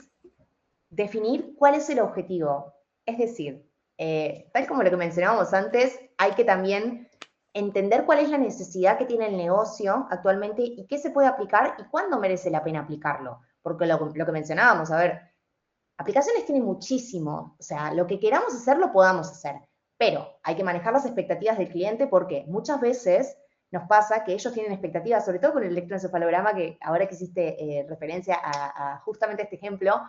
definir cuál es el objetivo. Es decir, tal como lo que mencionábamos antes, hay que también entender cuál es la necesidad que tiene el negocio actualmente y qué se puede aplicar y cuándo merece la pena aplicarlo. Porque lo que mencionábamos, a ver, aplicaciones tienen muchísimo, o sea, lo que queramos hacer lo podamos hacer, pero hay que manejar las expectativas del cliente porque muchas veces nos pasa que ellos tienen expectativas, sobre todo con el electroencefalograma, que ahora que hiciste referencia a justamente este ejemplo,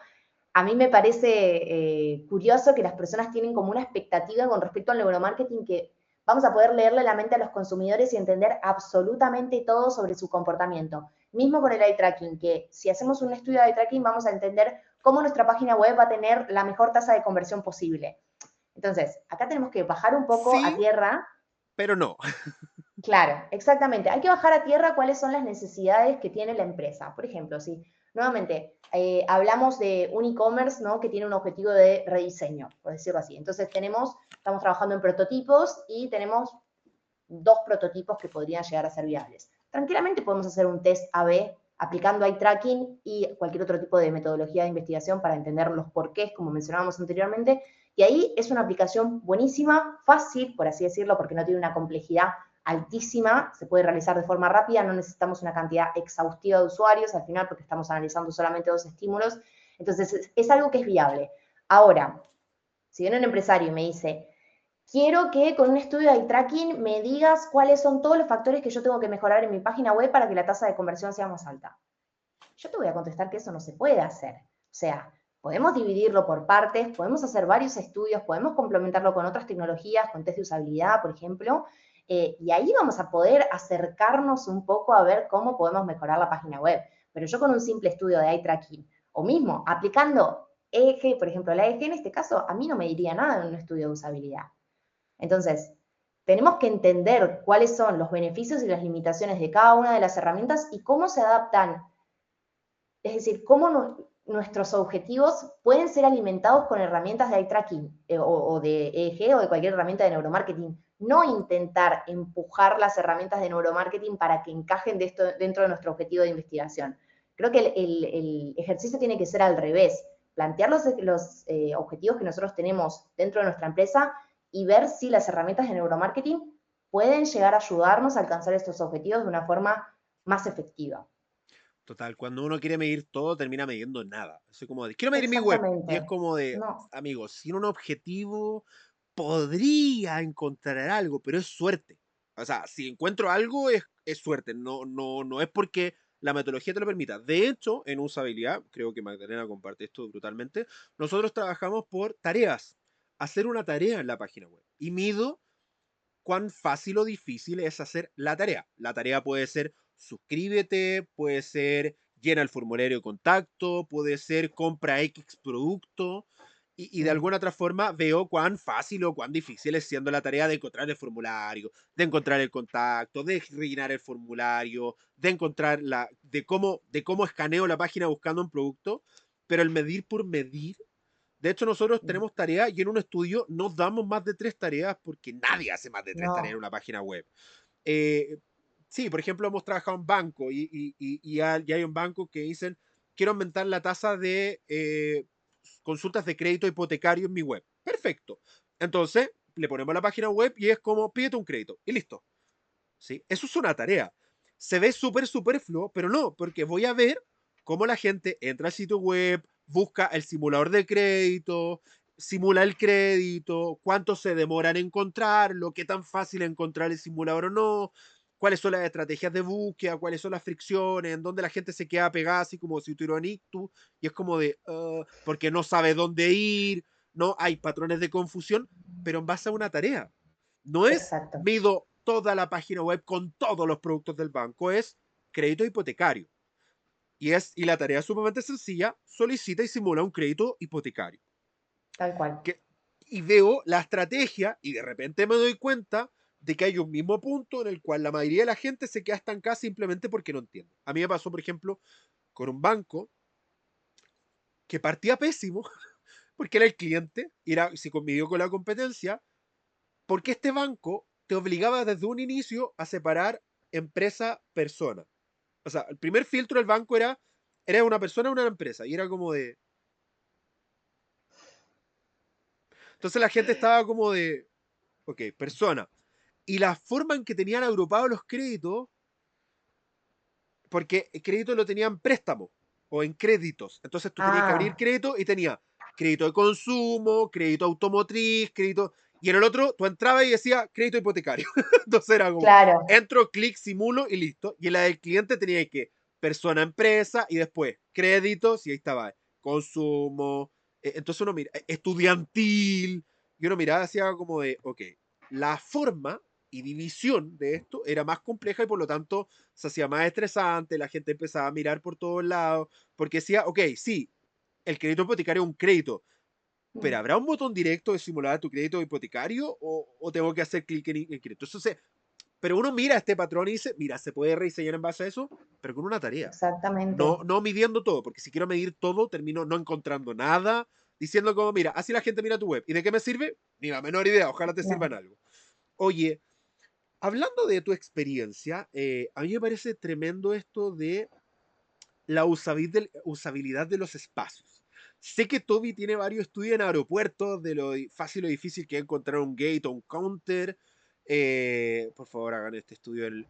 a mí me parece curioso que las personas tienen como una expectativa con respecto al neuromarketing que vamos a poder leerle la mente a los consumidores y entender absolutamente todo sobre su comportamiento. Mismo con el eye tracking, que si hacemos un estudio de eye tracking vamos a entender cómo nuestra página web va a tener la mejor tasa de conversión posible. Entonces, acá tenemos que bajar un poco a Sí, tierra. pero no. Claro, exactamente. Hay que bajar a tierra cuáles son las necesidades que tiene la empresa. Por ejemplo, si nuevamente hablamos de un e-commerce, ¿no? Que tiene un objetivo de rediseño, por decirlo así. Entonces estamos trabajando en prototipos y tenemos 2 prototipos que podrían llegar a ser viables. Tranquilamente podemos hacer un test A/B aplicando eye tracking y cualquier otro tipo de metodología de investigación para entender los porqués, como mencionábamos anteriormente. Y ahí es una aplicación buenísima, fácil, por así decirlo, porque no tiene una complejidad altísima, se puede realizar de forma rápida, no necesitamos una cantidad exhaustiva de usuarios al final porque estamos analizando solamente 2 estímulos. Entonces es algo que es viable. Ahora, si viene un empresario y me dice, quiero que con un estudio de tracking me digas cuáles son todos los factores que yo tengo que mejorar en mi página web para que la tasa de conversión sea más alta. Yo te voy a contestar que eso no se puede hacer. O sea, podemos dividirlo por partes, podemos hacer varios estudios, podemos complementarlo con otras tecnologías, con test de usabilidad, por ejemplo, y ahí vamos a poder acercarnos un poco a ver cómo podemos mejorar la página web. Pero yo con un simple estudio de eye tracking, o mismo aplicando EEG, por ejemplo, la EEG en este caso, a mí no me diría nada en un estudio de usabilidad. Entonces, tenemos que entender cuáles son los beneficios y las limitaciones de cada una de las herramientas y cómo se adaptan, es decir, cómo nuestros objetivos pueden ser alimentados con herramientas de eye tracking o de EEG o de cualquier herramienta de neuromarketing. No intentar empujar las herramientas de neuromarketing para que encajen dentro de nuestro objetivo de investigación. Creo que el ejercicio tiene que ser al revés, plantear los objetivos que nosotros tenemos dentro de nuestra empresa y ver si las herramientas de neuromarketing pueden llegar a ayudarnos a alcanzar estos objetivos de una forma más efectiva. Total, cuando uno quiere medir todo, termina midiendo nada. Así como de, quiero medir mi web. Exactamente. Y es como de, No, amigos, sin un objetivo podría encontrar algo, pero es suerte. O sea, si encuentro algo es suerte, no es porque la metodología te lo permita. De hecho, en usabilidad, creo que Magdalena comparte esto brutalmente, nosotros trabajamos por tareas, hacer una tarea en la página web. Y mido cuán fácil o difícil es hacer la tarea. La tarea puede ser suscríbete, puede ser llena el formulario de contacto, puede ser compra X producto. Y de alguna otra forma veo cuán fácil o cuán difícil es siendo la tarea de encontrar el formulario, de encontrar el contacto, de rellenar el formulario, de encontrar de cómo escaneo la página buscando un producto. Pero el medir por medir, de hecho, nosotros tenemos tareas y en un estudio no damos más de 3 tareas porque nadie hace más de 3 tareas en no, una página web. Eh, sí, por ejemplo, hemos trabajado en banco y hay un banco que dicen, quiero aumentar la tasa de consultas de crédito hipotecario en mi web. Perfecto. Entonces, le ponemos la página web y es como, pídete un crédito y listo. ¿Sí? Eso es una tarea. Se ve súper superfluo, pero no, porque voy a ver cómo la gente entra al sitio web, busca el simulador de crédito, simula el crédito, cuánto se demora en encontrarlo, qué tan fácil es encontrar el simulador o no, cuáles son las estrategias de búsqueda, cuáles son las fricciones, en dónde la gente se queda pegada, así como si tuviera un ictus, y es como de, porque no sabe dónde ir, no hay patrones de confusión, pero en base a una tarea. No es exacto, mido toda la página web con todos los productos del banco, es crédito hipotecario. Y la tarea es sumamente sencilla, solicita y simula un crédito hipotecario. tal cual. Que, y veo la estrategia y de repente me doy cuenta de que hay un mismo punto en el cual la mayoría de la gente se queda estancada simplemente porque no entiende. A mí me pasó, por ejemplo, con un banco que partía pésimo porque era el cliente, se convivió con la competencia, porque este banco te obligaba desde un inicio a separar empresa-persona. O sea, el primer filtro del banco era una persona o una empresa. Y era como de. Entonces la gente estaba como de. Ok, persona. Y la forma en que tenían agrupados los créditos, porque el crédito lo tenían préstamo o en créditos. Entonces tú tenías que abrir Ah, crédito y tenía crédito de consumo, crédito automotriz, crédito. Y en el otro, tú entrabas y decía crédito hipotecario. Entonces era como, claro, entro, clic, simulo y listo. Y en la del cliente tenía que persona, empresa y después créditos y ahí estaba consumo. Entonces uno mira, estudiantil. Y uno miraba hacia como de, ok, la forma y división de esto era más compleja y por lo tanto se hacía más estresante, la gente empezaba a mirar por todos lados, porque decía, ok, sí, el crédito hipotecario es un crédito, pero ¿habrá un botón directo de simular tu crédito hipotecario o tengo que hacer clic en crédito? Entonces, pero uno mira este patrón y dice, mira, se puede rediseñar en base a eso, pero con una tarea. Exactamente. No midiendo todo, porque si quiero medir todo, termino no encontrando nada, diciendo como, mira, así la gente mira tu web. ¿Y de qué me sirve? Ni la menor idea, ojalá te sirva No. en algo. Oye, hablando de tu experiencia, a mí me parece tremendo esto de la usabilidad de los espacios. Sé que Toby tiene varios estudios en aeropuertos de lo fácil o difícil que es encontrar un gate o un counter. Por favor, hagan este estudio en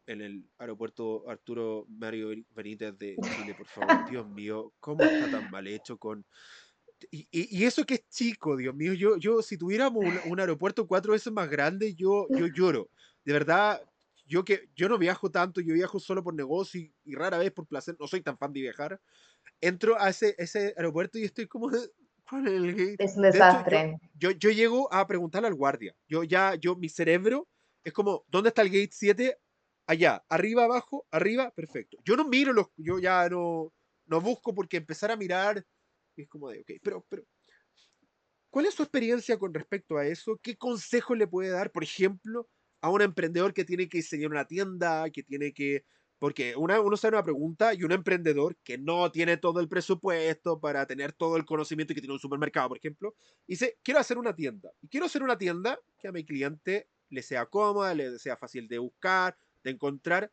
el aeropuerto Arturo Mario Benítez de Chile, por favor. Dios mío, ¿cómo está tan mal hecho con... Y eso que es chico, Dios mío, si tuviéramos un aeropuerto 4 veces más grande, yo lloro. De verdad, yo no viajo tanto, yo viajo solo por negocio y rara vez por placer, no soy tan fan de viajar. Entro a ese aeropuerto y estoy como, ¿cuál es el gate? Es un De hecho, yo, desastre. yo, yo llego a preguntarle al guardia. Mi cerebro es como, ¿dónde está el gate 7? Allá, arriba, abajo, arriba, perfecto. Yo no miro yo ya no busco porque empezar a mirar es como de, ok, pero ¿cuál es su experiencia con respecto a eso? ¿Qué consejo le puede dar, por ejemplo, a un emprendedor que tiene que diseñar una tienda, que tiene que... Porque uno sabe una pregunta y un emprendedor que no tiene todo el presupuesto para tener todo el conocimiento que tiene un supermercado, por ejemplo, dice, quiero hacer una tienda. Y quiero hacer una tienda que a mi cliente le sea cómoda, le sea fácil de buscar, de encontrar.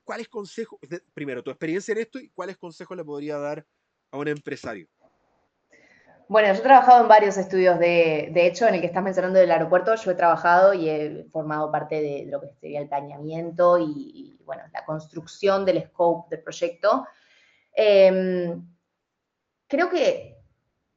¿Cuáles consejos, primero, tu experiencia en esto y cuáles consejos le podría dar a un empresario? Bueno, yo he trabajado en varios estudios, de hecho, en el que estás mencionando del aeropuerto, yo he trabajado y he formado parte de lo que sería el planeamiento y bueno, la construcción del scope del proyecto. Eh, Creo que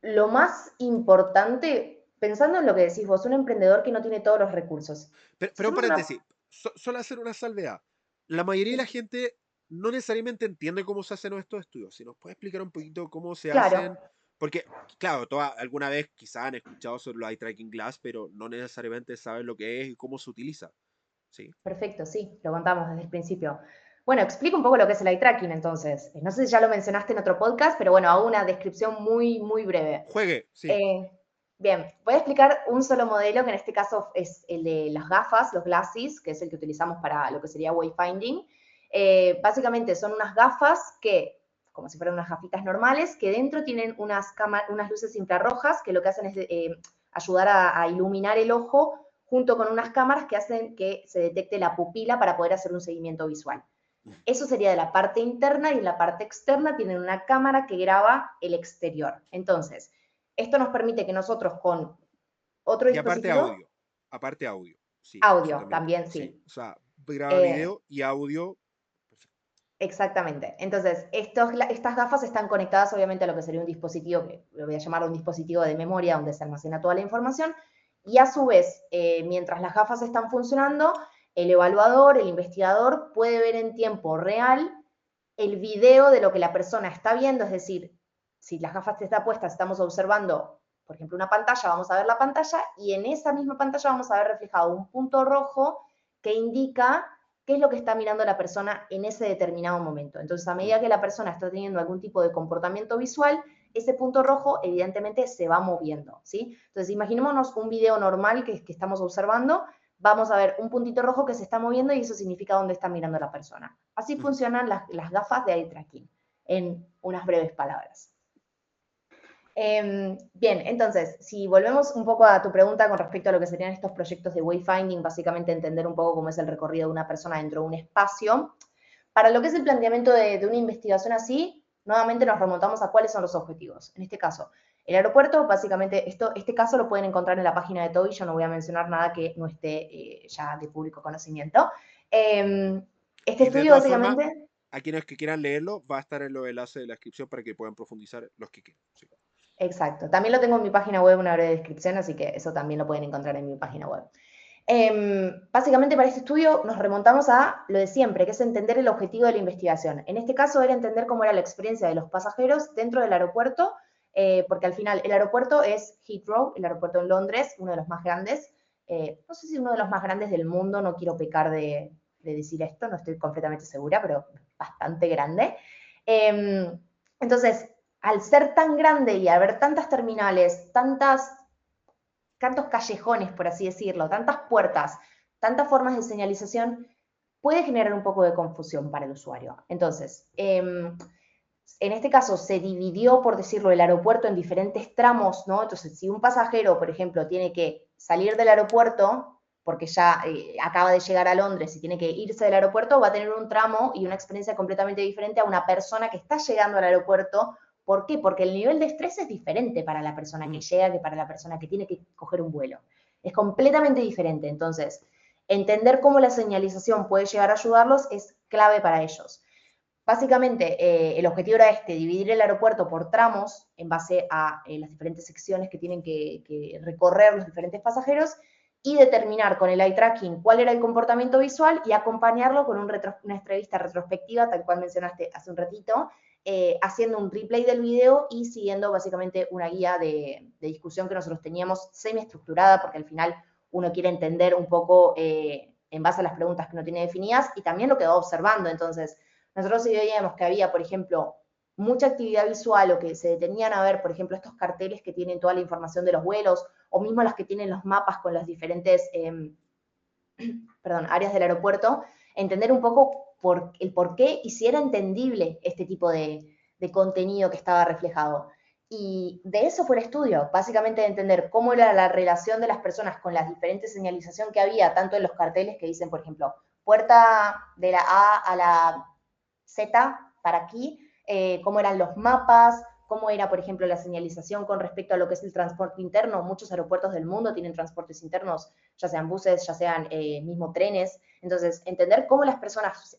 lo más importante, pensando en lo que decís vos, un emprendedor que no tiene todos los recursos. Pero un Somos una... paréntesis, solo hacer una salvedad. La mayoría de la Sí, gente no necesariamente entiende cómo se hacen estos estudios. Si nos puede explicar un poquito cómo se claro, hacen, porque, claro, alguna vez quizás han escuchado sobre los eye tracking glass, pero no necesariamente saben lo que es y cómo se utiliza. ¿Sí? perfecto, sí, lo contamos desde el principio. Bueno, explico un poco lo que es el eye tracking entonces. No sé si ya lo mencionaste en otro podcast, pero bueno, hago una descripción muy, muy breve. Juegue, sí. Eh, Bien, voy a explicar un solo modelo, que en este caso es el de las gafas, los glasses, que es el que utilizamos para lo que sería wayfinding. Básicamente son unas gafas que, como si fueran unas gafitas normales, que dentro tienen unas luces infrarrojas que lo que hacen es ayudar a iluminar el ojo junto con unas cámaras que hacen que se detecte la pupila para poder hacer un seguimiento visual. Eso sería de la parte interna y en la parte externa tienen una cámara que graba el exterior. Entonces, esto nos permite que nosotros con otro Y dispositivo, aparte audio. Sí, eso audio también. también Sí, sí. o sea, graba Eh, video y audio. Perfecto. Exactamente. Entonces, estas gafas están conectadas obviamente a lo que sería un dispositivo, que lo voy a llamar un dispositivo de memoria, donde se almacena toda la información, y a su vez, mientras las gafas están funcionando, el evaluador, el investigador, puede ver en tiempo real el video de lo que la persona está viendo, es decir, si las gafas están puestas, estamos observando, por ejemplo, una pantalla, vamos a ver la pantalla, y en esa misma pantalla vamos a ver reflejado un punto rojo que indica qué es lo que está mirando la persona en ese determinado momento. Entonces, a Mm. medida que la persona está teniendo algún tipo de comportamiento visual, ese punto rojo evidentemente se va moviendo, ¿sí? Entonces, imaginémonos un video normal que estamos observando, vamos a ver un puntito rojo que se está moviendo y eso significa dónde está mirando la persona. Así Mm. funcionan las gafas de eye tracking, en unas breves palabras. Bien, entonces, si volvemos un poco a tu pregunta con respecto a lo que serían estos proyectos de wayfinding, básicamente entender un poco cómo es el recorrido de una persona dentro de un espacio, para lo que es el planteamiento de una investigación así, nuevamente nos remontamos a cuáles son los objetivos. En este caso, el aeropuerto, básicamente, este caso lo pueden encontrar en la página de Toby, yo no voy a mencionar nada que no esté ya de público conocimiento. Este Y de estudio, todas formas, básicamente, a quienes que quieran leerlo, va a estar en los enlaces de la descripción para que puedan profundizar los que quieran. Sí. exacto, también lo tengo en mi página web, una breve descripción, así que eso también lo pueden encontrar en mi página web. Básicamente para este estudio nos remontamos a lo de siempre, que es entender el objetivo de la investigación. En este caso era entender cómo era la experiencia de los pasajeros dentro del aeropuerto, porque al final el aeropuerto es Heathrow, el aeropuerto en Londres, uno de los más grandes, no sé si uno de los más grandes del mundo, no quiero pecar de decir esto, no estoy completamente segura, pero bastante grande. Entonces, al ser tan grande y haber tantas terminales, tantos callejones, por así decirlo, tantas puertas, tantas formas de señalización puede generar un poco de confusión para el usuario. Entonces, en este caso se dividió, por decirlo, el aeropuerto en diferentes tramos, ¿no? Entonces, si un pasajero, por ejemplo, tiene que salir del aeropuerto, porque ya acaba de llegar a Londres y tiene que irse del aeropuerto, va a tener un tramo y una experiencia completamente diferente a una persona que está llegando al aeropuerto. ¿Por qué? Porque el nivel de estrés es diferente para la persona que llega que para la persona que tiene que coger un vuelo. Es completamente diferente. Entonces, entender cómo la señalización puede llegar a ayudarlos es clave para ellos. Básicamente, el objetivo era dividir el aeropuerto por tramos en base a las diferentes secciones que tienen que recorrer los diferentes pasajeros y determinar con el eye tracking cuál era el comportamiento visual y acompañarlo con una entrevista retrospectiva, tal cual mencionaste hace un ratito, haciendo un replay del video y siguiendo básicamente una guía de discusión que nosotros teníamos semi-estructurada, porque al final uno quiere entender un poco en base a las preguntas que uno tiene definidas y también lo que va observando. Entonces, nosotros sí veíamos que había, por ejemplo, mucha actividad visual o que se detenían a ver, por ejemplo, estos carteles que tienen toda la información de los vuelos o mismo las que tienen los mapas con las diferentes áreas del aeropuerto, entender un poco el por qué y si era entendible este tipo de contenido que estaba reflejado. Y de eso fue el estudio, básicamente de entender cómo era la relación de las personas con la diferente señalización que había, tanto en los carteles que dicen, por ejemplo, puerta de la A a la Z para aquí, cómo eran los mapas, cómo era, por ejemplo, la señalización con respecto a lo que es el transporte interno. Muchos aeropuertos del mundo tienen transportes internos, ya sean buses, ya sean mismo trenes. Entonces, entender cómo las personas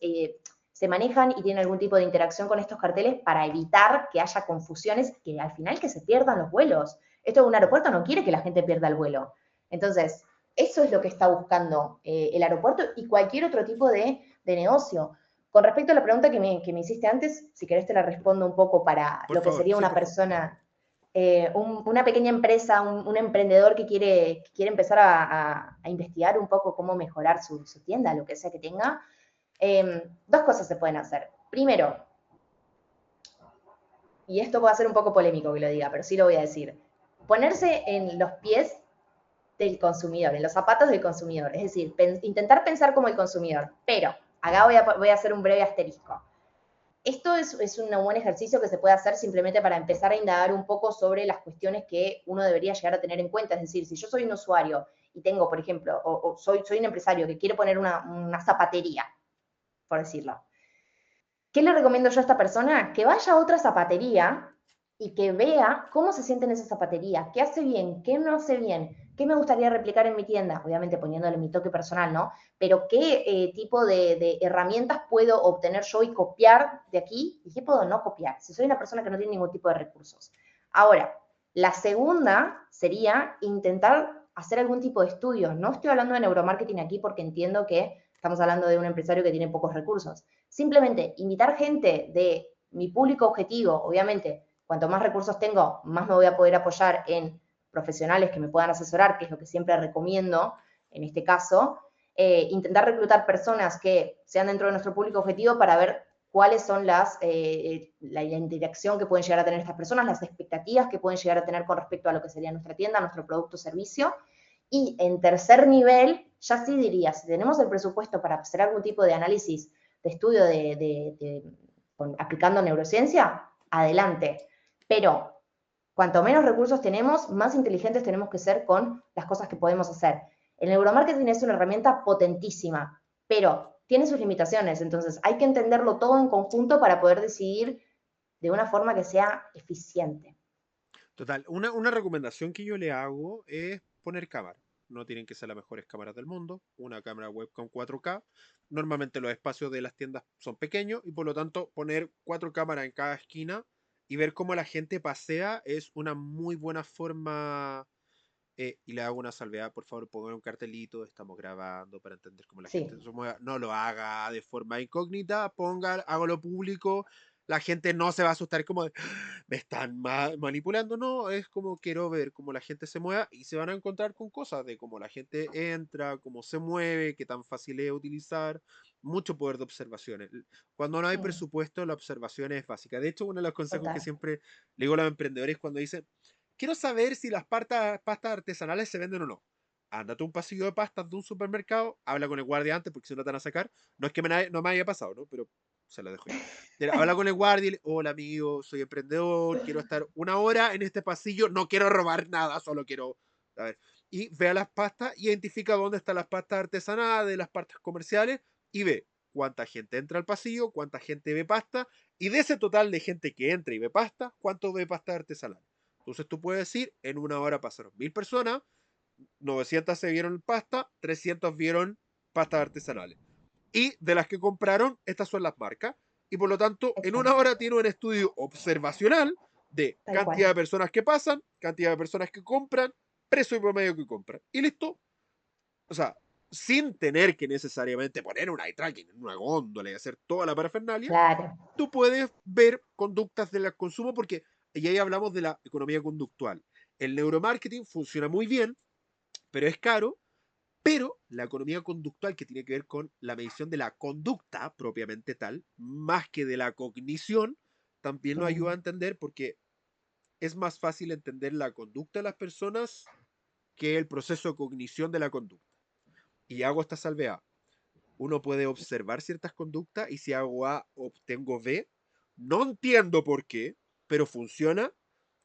se manejan y tienen algún tipo de interacción con estos carteles para evitar que haya confusiones, que al final que se pierdan los vuelos. Esto de un aeropuerto no quiere que la gente pierda el vuelo. Entonces, eso es lo que está buscando el aeropuerto y cualquier otro tipo de negocio. Con respecto a la pregunta que me hiciste antes, si querés te la respondo un poco para Por lo que favor, sería sí, una por favor. persona, una pequeña empresa, un emprendedor que quiere empezar a investigar un poco cómo mejorar su tienda, lo que sea que tenga. Dos cosas se pueden hacer. Primero, y esto va a ser un poco polémico que lo diga, pero sí lo voy a decir, ponerse en los pies del consumidor, en los zapatos del consumidor, es decir, intentar pensar como el consumidor, pero acá voy a hacer un breve asterisco. Esto es un buen ejercicio que se puede hacer simplemente para empezar a indagar un poco sobre las cuestiones que uno debería llegar a tener en cuenta. Es decir, si yo soy un usuario y tengo, por ejemplo, o soy un empresario que quiere poner una zapatería, por decirlo, ¿qué le recomiendo yo a esta persona? Que vaya a otra zapatería y que vea cómo se siente en esa zapatería, qué hace bien, qué no hace bien, qué me gustaría replicar en mi tienda, obviamente poniéndole mi toque personal, ¿no? Pero qué tipo de herramientas puedo obtener yo y copiar de aquí y qué puedo no copiar, si soy una persona que no tiene ningún tipo de recursos. Ahora, la segunda sería intentar hacer algún tipo de estudio. No estoy hablando de neuromarketing aquí porque entiendo que estamos hablando de un empresario que tiene pocos recursos. Simplemente invitar gente de mi público objetivo, obviamente, cuanto más recursos tengo, más me voy a poder apoyar en profesionales que me puedan asesorar, que es lo que siempre recomiendo en este caso. Intentar reclutar personas que sean dentro de nuestro público objetivo para ver cuáles son la interacción que pueden llegar a tener estas personas, las expectativas que pueden llegar a tener con respecto a lo que sería nuestra tienda, nuestro producto o servicio. Y en tercer nivel, ya sí diría, si tenemos el presupuesto para hacer algún tipo de análisis de estudio aplicando neurociencia, adelante. Pero cuanto menos recursos tenemos, más inteligentes tenemos que ser con las cosas que podemos hacer. El neuromarketing es una herramienta potentísima, pero tiene sus limitaciones, entonces hay que entenderlo todo en conjunto para poder decidir de una forma que sea eficiente. Total, una recomendación que yo le hago es poner cámara. No tienen que ser las mejores cámaras del mundo. Una cámara webcam 4K. Normalmente los espacios de las tiendas son pequeños y por lo tanto poner 4 cámaras en cada esquina y ver cómo la gente pasea es una muy buena forma. Y le hago una salvedad, por favor, pongan un cartelito, estamos grabando para entender cómo la gente Sí. se mueve. No lo haga de forma incógnita, hágalo público. La gente no se va a asustar como de, me están manipulando, no, es como quiero ver cómo la gente se mueva y se van a encontrar con cosas de cómo la gente entra, cómo se mueve, qué tan fácil es utilizar, mucho poder de observaciones. Cuando no hay presupuesto, la observación es básica. De hecho, uno de los consejos que Total. siempre le digo a los emprendedores cuando dicen, quiero saber si las pastas artesanales se venden o no. ándate a un pasillo de pastas de un supermercado, habla con el guardia antes porque si no te van a sacar. No es que no me haya pasado, ¿no? Pero se lo dejo ahí. Habla con el guardia y dile, hola amigo, soy emprendedor, quiero estar una hora en este pasillo, no quiero robar nada, solo quiero... A ver. Y ve a las pastas, identifica dónde están las pastas artesanales, de las pastas comerciales, y ve cuánta gente entra al pasillo, cuánta gente ve pasta, y de ese total de gente que entra y ve pasta, cuánto ve pasta artesanal. Entonces tú puedes decir, en una hora pasaron 1000 personas, 900 se vieron pasta, 300 vieron pastas artesanales. Y de las que compraron, estas son las marcas. Y por lo tanto, en una Exacto, hora tiene un estudio observacional de tal cantidad de cual. personas que pasan, cantidad de personas que compran, precio y promedio que compran. Y listo. O sea, sin tener que necesariamente poner un eye tracking en una góndola y hacer toda la parafernalia, Claro. tú puedes ver conductas del consumo porque y ahí hablamos de la economía conductual. El neuromarketing funciona muy bien, pero es caro, pero la economía conductual que tiene que ver con la medición de la conducta propiamente tal, más que de la cognición, también nos ayuda a Mm, entender porque es más fácil entender la conducta de las personas que el proceso de cognición de la conducta. Y hago esta salvedad. Uno puede observar ciertas conductas y si hago A, obtengo B. No entiendo por qué, pero funciona,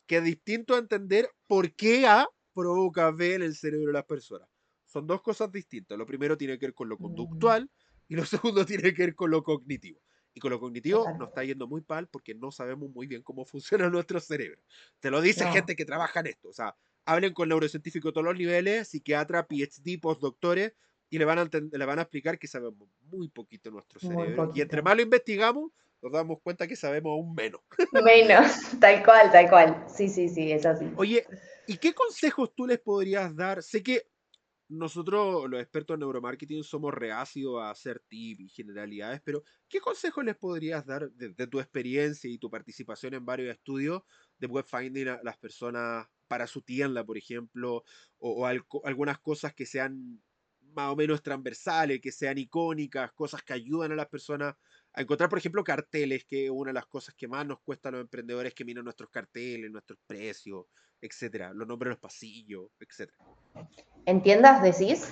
que es distinto a entender por qué A provoca B en el cerebro de las personas. Son dos cosas distintas. Lo primero tiene que ver con lo mm, conductual y lo segundo tiene que ver con lo cognitivo. Y con lo cognitivo total. nos está yendo muy mal porque no sabemos muy bien cómo funciona nuestro cerebro. Te lo dice No, gente que trabaja en esto. O sea, hablen con neurocientíficos de todos los niveles, psiquiatra, PhD, postdoctores, y le van a explicar que sabemos muy poquito de nuestro muy cerebro. Y entre poquito. más lo investigamos, nos damos cuenta que sabemos aún menos. Menos, tal cual, tal cual. Sí, sí, sí, es así. Oye, ¿y qué consejos tú les podrías dar? Sé que nosotros, los expertos en neuromarketing, somos reacios a hacer tips y generalidades, pero ¿qué consejos les podrías dar de tu experiencia y tu participación en varios estudios de webfinding a las personas para su tienda, por ejemplo, o algunas cosas que sean más o menos transversales, que sean icónicas, cosas que ayudan a las personas a encontrar, por ejemplo, carteles, que es una de las cosas que más nos cuesta a los emprendedores que miran nuestros carteles, nuestros precios, etcétera, los nombres de los pasillos, etcétera? ¿En tiendas decís?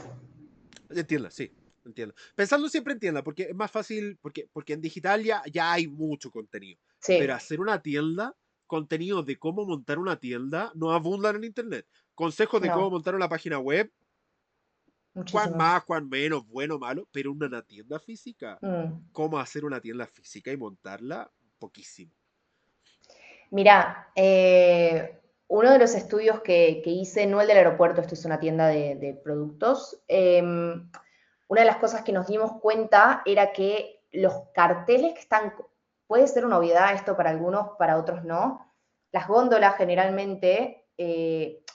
Entienda, sí, entiendo. Pensando siempre en tienda, porque es más fácil, porque en digital ya hay mucho contenido. Pero Sí, hacer una tienda, contenido de cómo montar una tienda, no abundan en internet. Consejos de cómo no, montar una página web, cuán muchísimos. más, cuán menos, bueno, malo, pero una tienda física. Mm. ¿Cómo hacer una tienda física y montarla? Poquísimo. Mirá, uno de los estudios que hice, no el del aeropuerto, esto es una tienda de productos, una de las cosas que nos dimos cuenta era que los carteles que están, puede ser una obviedad esto para algunos, para otros no, las góndolas generalmente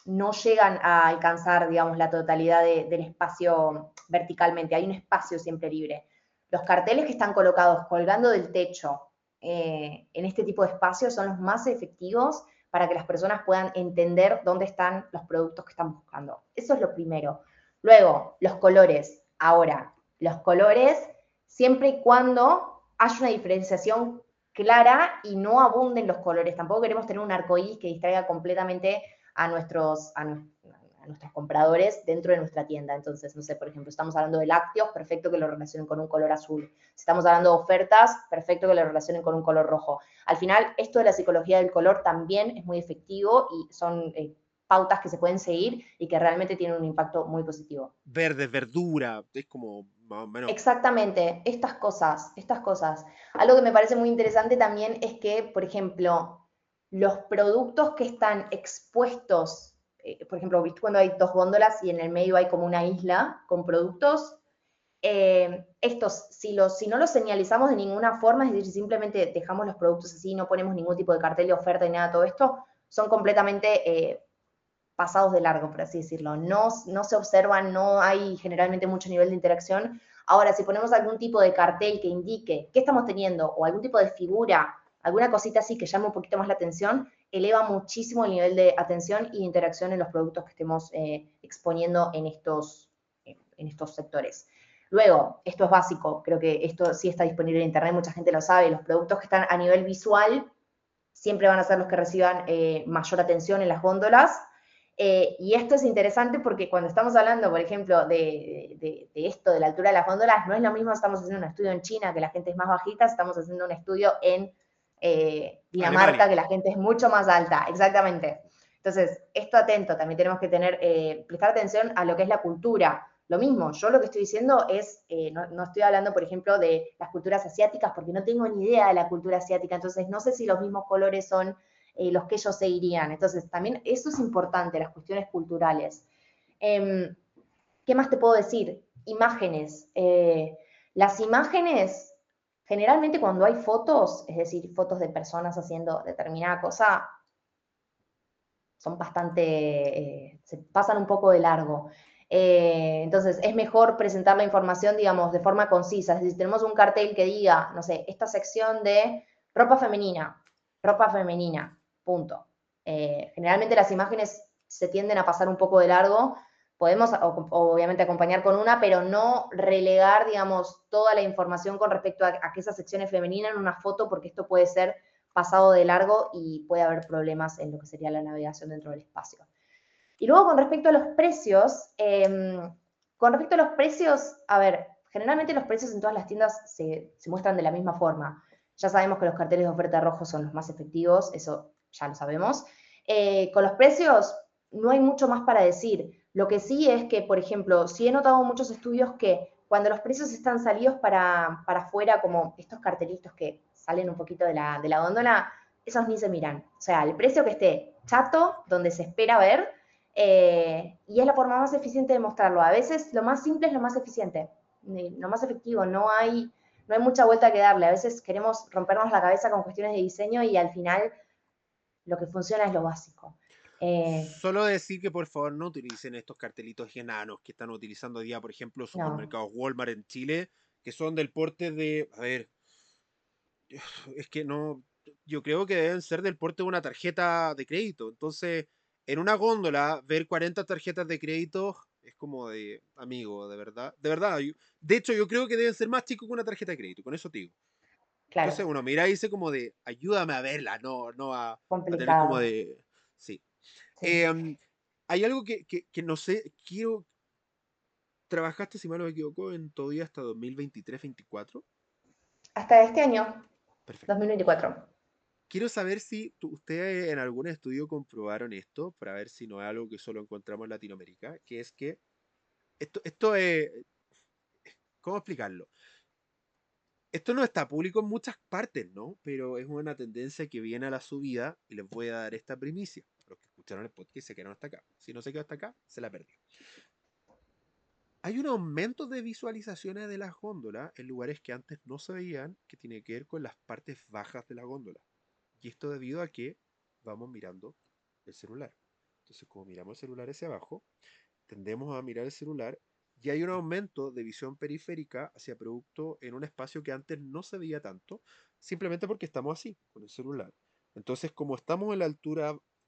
no llegan a alcanzar, digamos, la totalidad del espacio verticalmente, hay un espacio siempre libre. Los carteles que están colocados colgando del techo en este tipo de espacios son los más efectivos para que las personas puedan entender dónde están los productos que están buscando. Eso es lo primero. Luego, los colores. Ahora, los colores, siempre y cuando haya una diferenciación clara y no abunden los colores. Tampoco queremos tener un arcoíris que distraiga completamente a nuestros compradores dentro de nuestra tienda. Entonces, no sé, por ejemplo, estamos hablando de lácteos, perfecto que lo relacionen con un color azul. Si estamos hablando de ofertas, perfecto que lo relacionen con un color rojo. Al final, esto de la psicología del color también es muy efectivo y son pautas que se pueden seguir y que realmente tienen un impacto muy positivo. Verde, verdura, es como más o menos. Exactamente, estas cosas, estas cosas. Algo que me parece muy interesante también es que, por ejemplo, los productos que están expuestos, por ejemplo, ¿viste cuando hay dos góndolas y en el medio hay como una isla con productos? Estos, si no los señalizamos de ninguna forma, es decir, simplemente dejamos los productos así, no ponemos ningún tipo de cartel de oferta ni nada de todo esto, son completamente pasados de largo, por así decirlo. No se observan, no hay generalmente mucho nivel de interacción. Ahora, si ponemos algún tipo de cartel que indique qué estamos teniendo o algún tipo de figura, alguna cosita así que llame un poquito más la atención, eleva muchísimo el nivel de atención y de interacción en los productos que estemos exponiendo en estos sectores. Luego, esto es básico, creo que esto sí está disponible en Internet, mucha gente lo sabe, los productos que están a nivel visual siempre van a ser los que reciban mayor atención en las góndolas Y esto es interesante porque cuando estamos hablando, por ejemplo, de esto, de la altura de las góndolas, no es lo mismo, estamos haciendo un estudio en China, que la gente es más bajita, estamos haciendo un estudio en Dinamarca, Alemania. que la gente es mucho más alta, exactamente. Entonces, esto atento, también tenemos que prestar atención a lo que es la cultura. Lo mismo, yo lo que estoy diciendo es, no estoy hablando, por ejemplo, de las culturas asiáticas, porque no tengo ni idea de la cultura asiática, entonces no sé si los mismos colores son los que ellos seguirían. Entonces, también eso es importante, las cuestiones culturales. ¿Qué más te puedo decir? Imágenes. Las imágenes, generalmente cuando hay fotos, es decir, fotos de personas haciendo determinada cosa, son bastante, se pasan un poco de largo. Entonces, es mejor presentar la información, digamos, de forma concisa. Es decir, si tenemos un cartel que diga, no sé, esta sección de ropa femenina, punto. Generalmente las imágenes se tienden a pasar un poco de largo. Podemos, obviamente, acompañar con una, pero no relegar, digamos, toda la información con respecto a que esa sección es femenina en una foto, porque esto puede ser pasado de largo y puede haber problemas en lo que sería la navegación dentro del espacio. Y luego con respecto a los precios, a ver, generalmente los precios en todas las tiendas se muestran de la misma forma. Ya sabemos que los carteles de oferta rojos son los más efectivos, eso ya lo sabemos. Con los precios no hay mucho más para decir. Lo que sí es que, por ejemplo, sí he notado muchos estudios que cuando los precios están salidos para afuera, como estos cartelitos que salen un poquito de la góndola, esos ni se miran. O sea, el precio que esté chato, donde se espera ver, y es la forma más eficiente de mostrarlo. A veces lo más simple es lo más eficiente, lo más efectivo, no hay mucha vuelta que darle. A veces queremos rompernos la cabeza con cuestiones de diseño y al final lo que funciona es lo básico. Solo decir que por favor no utilicen estos cartelitos enanos que están utilizando hoy día, por ejemplo, No, supermercados Walmart en Chile, que son del porte de, a ver, es que no, yo creo que deben ser del porte de una tarjeta de crédito. Entonces, en una góndola, ver 40 tarjetas de crédito es como de, amigo, de verdad. De verdad, de hecho, yo creo que deben ser más chicos que una tarjeta de crédito, con eso te digo. Entonces claro, uno mira y dice como de, ayúdame a verla, no a tener como complicado. de, sí. Sí. Hay algo que no sé, quiero, trabajaste, si mal no me equivoco, en todavía hasta 2023-24. Hasta este año, Perfecto. 2024. Quiero saber si ustedes en algún estudio comprobaron esto, para ver si no es algo que solo encontramos en Latinoamérica, que es que esto es, ¿cómo explicarlo? Esto no está público en muchas partes, ¿no? Pero es una tendencia que viene a la subida y les voy a dar esta primicia. Los que escucharon el podcast y se quedaron hasta acá. Si no se quedó hasta acá, se la perdió. Hay un aumento de visualizaciones de las góndolas en lugares que antes no se veían, que tiene que ver con las partes bajas de la góndola. Y esto debido a que vamos mirando el celular. Entonces, como miramos el celular hacia abajo, tendemos a mirar el celular y hay un aumento de visión periférica hacia producto en un espacio que antes no se veía tanto, simplemente porque estamos así, con el celular. Entonces, como estamos en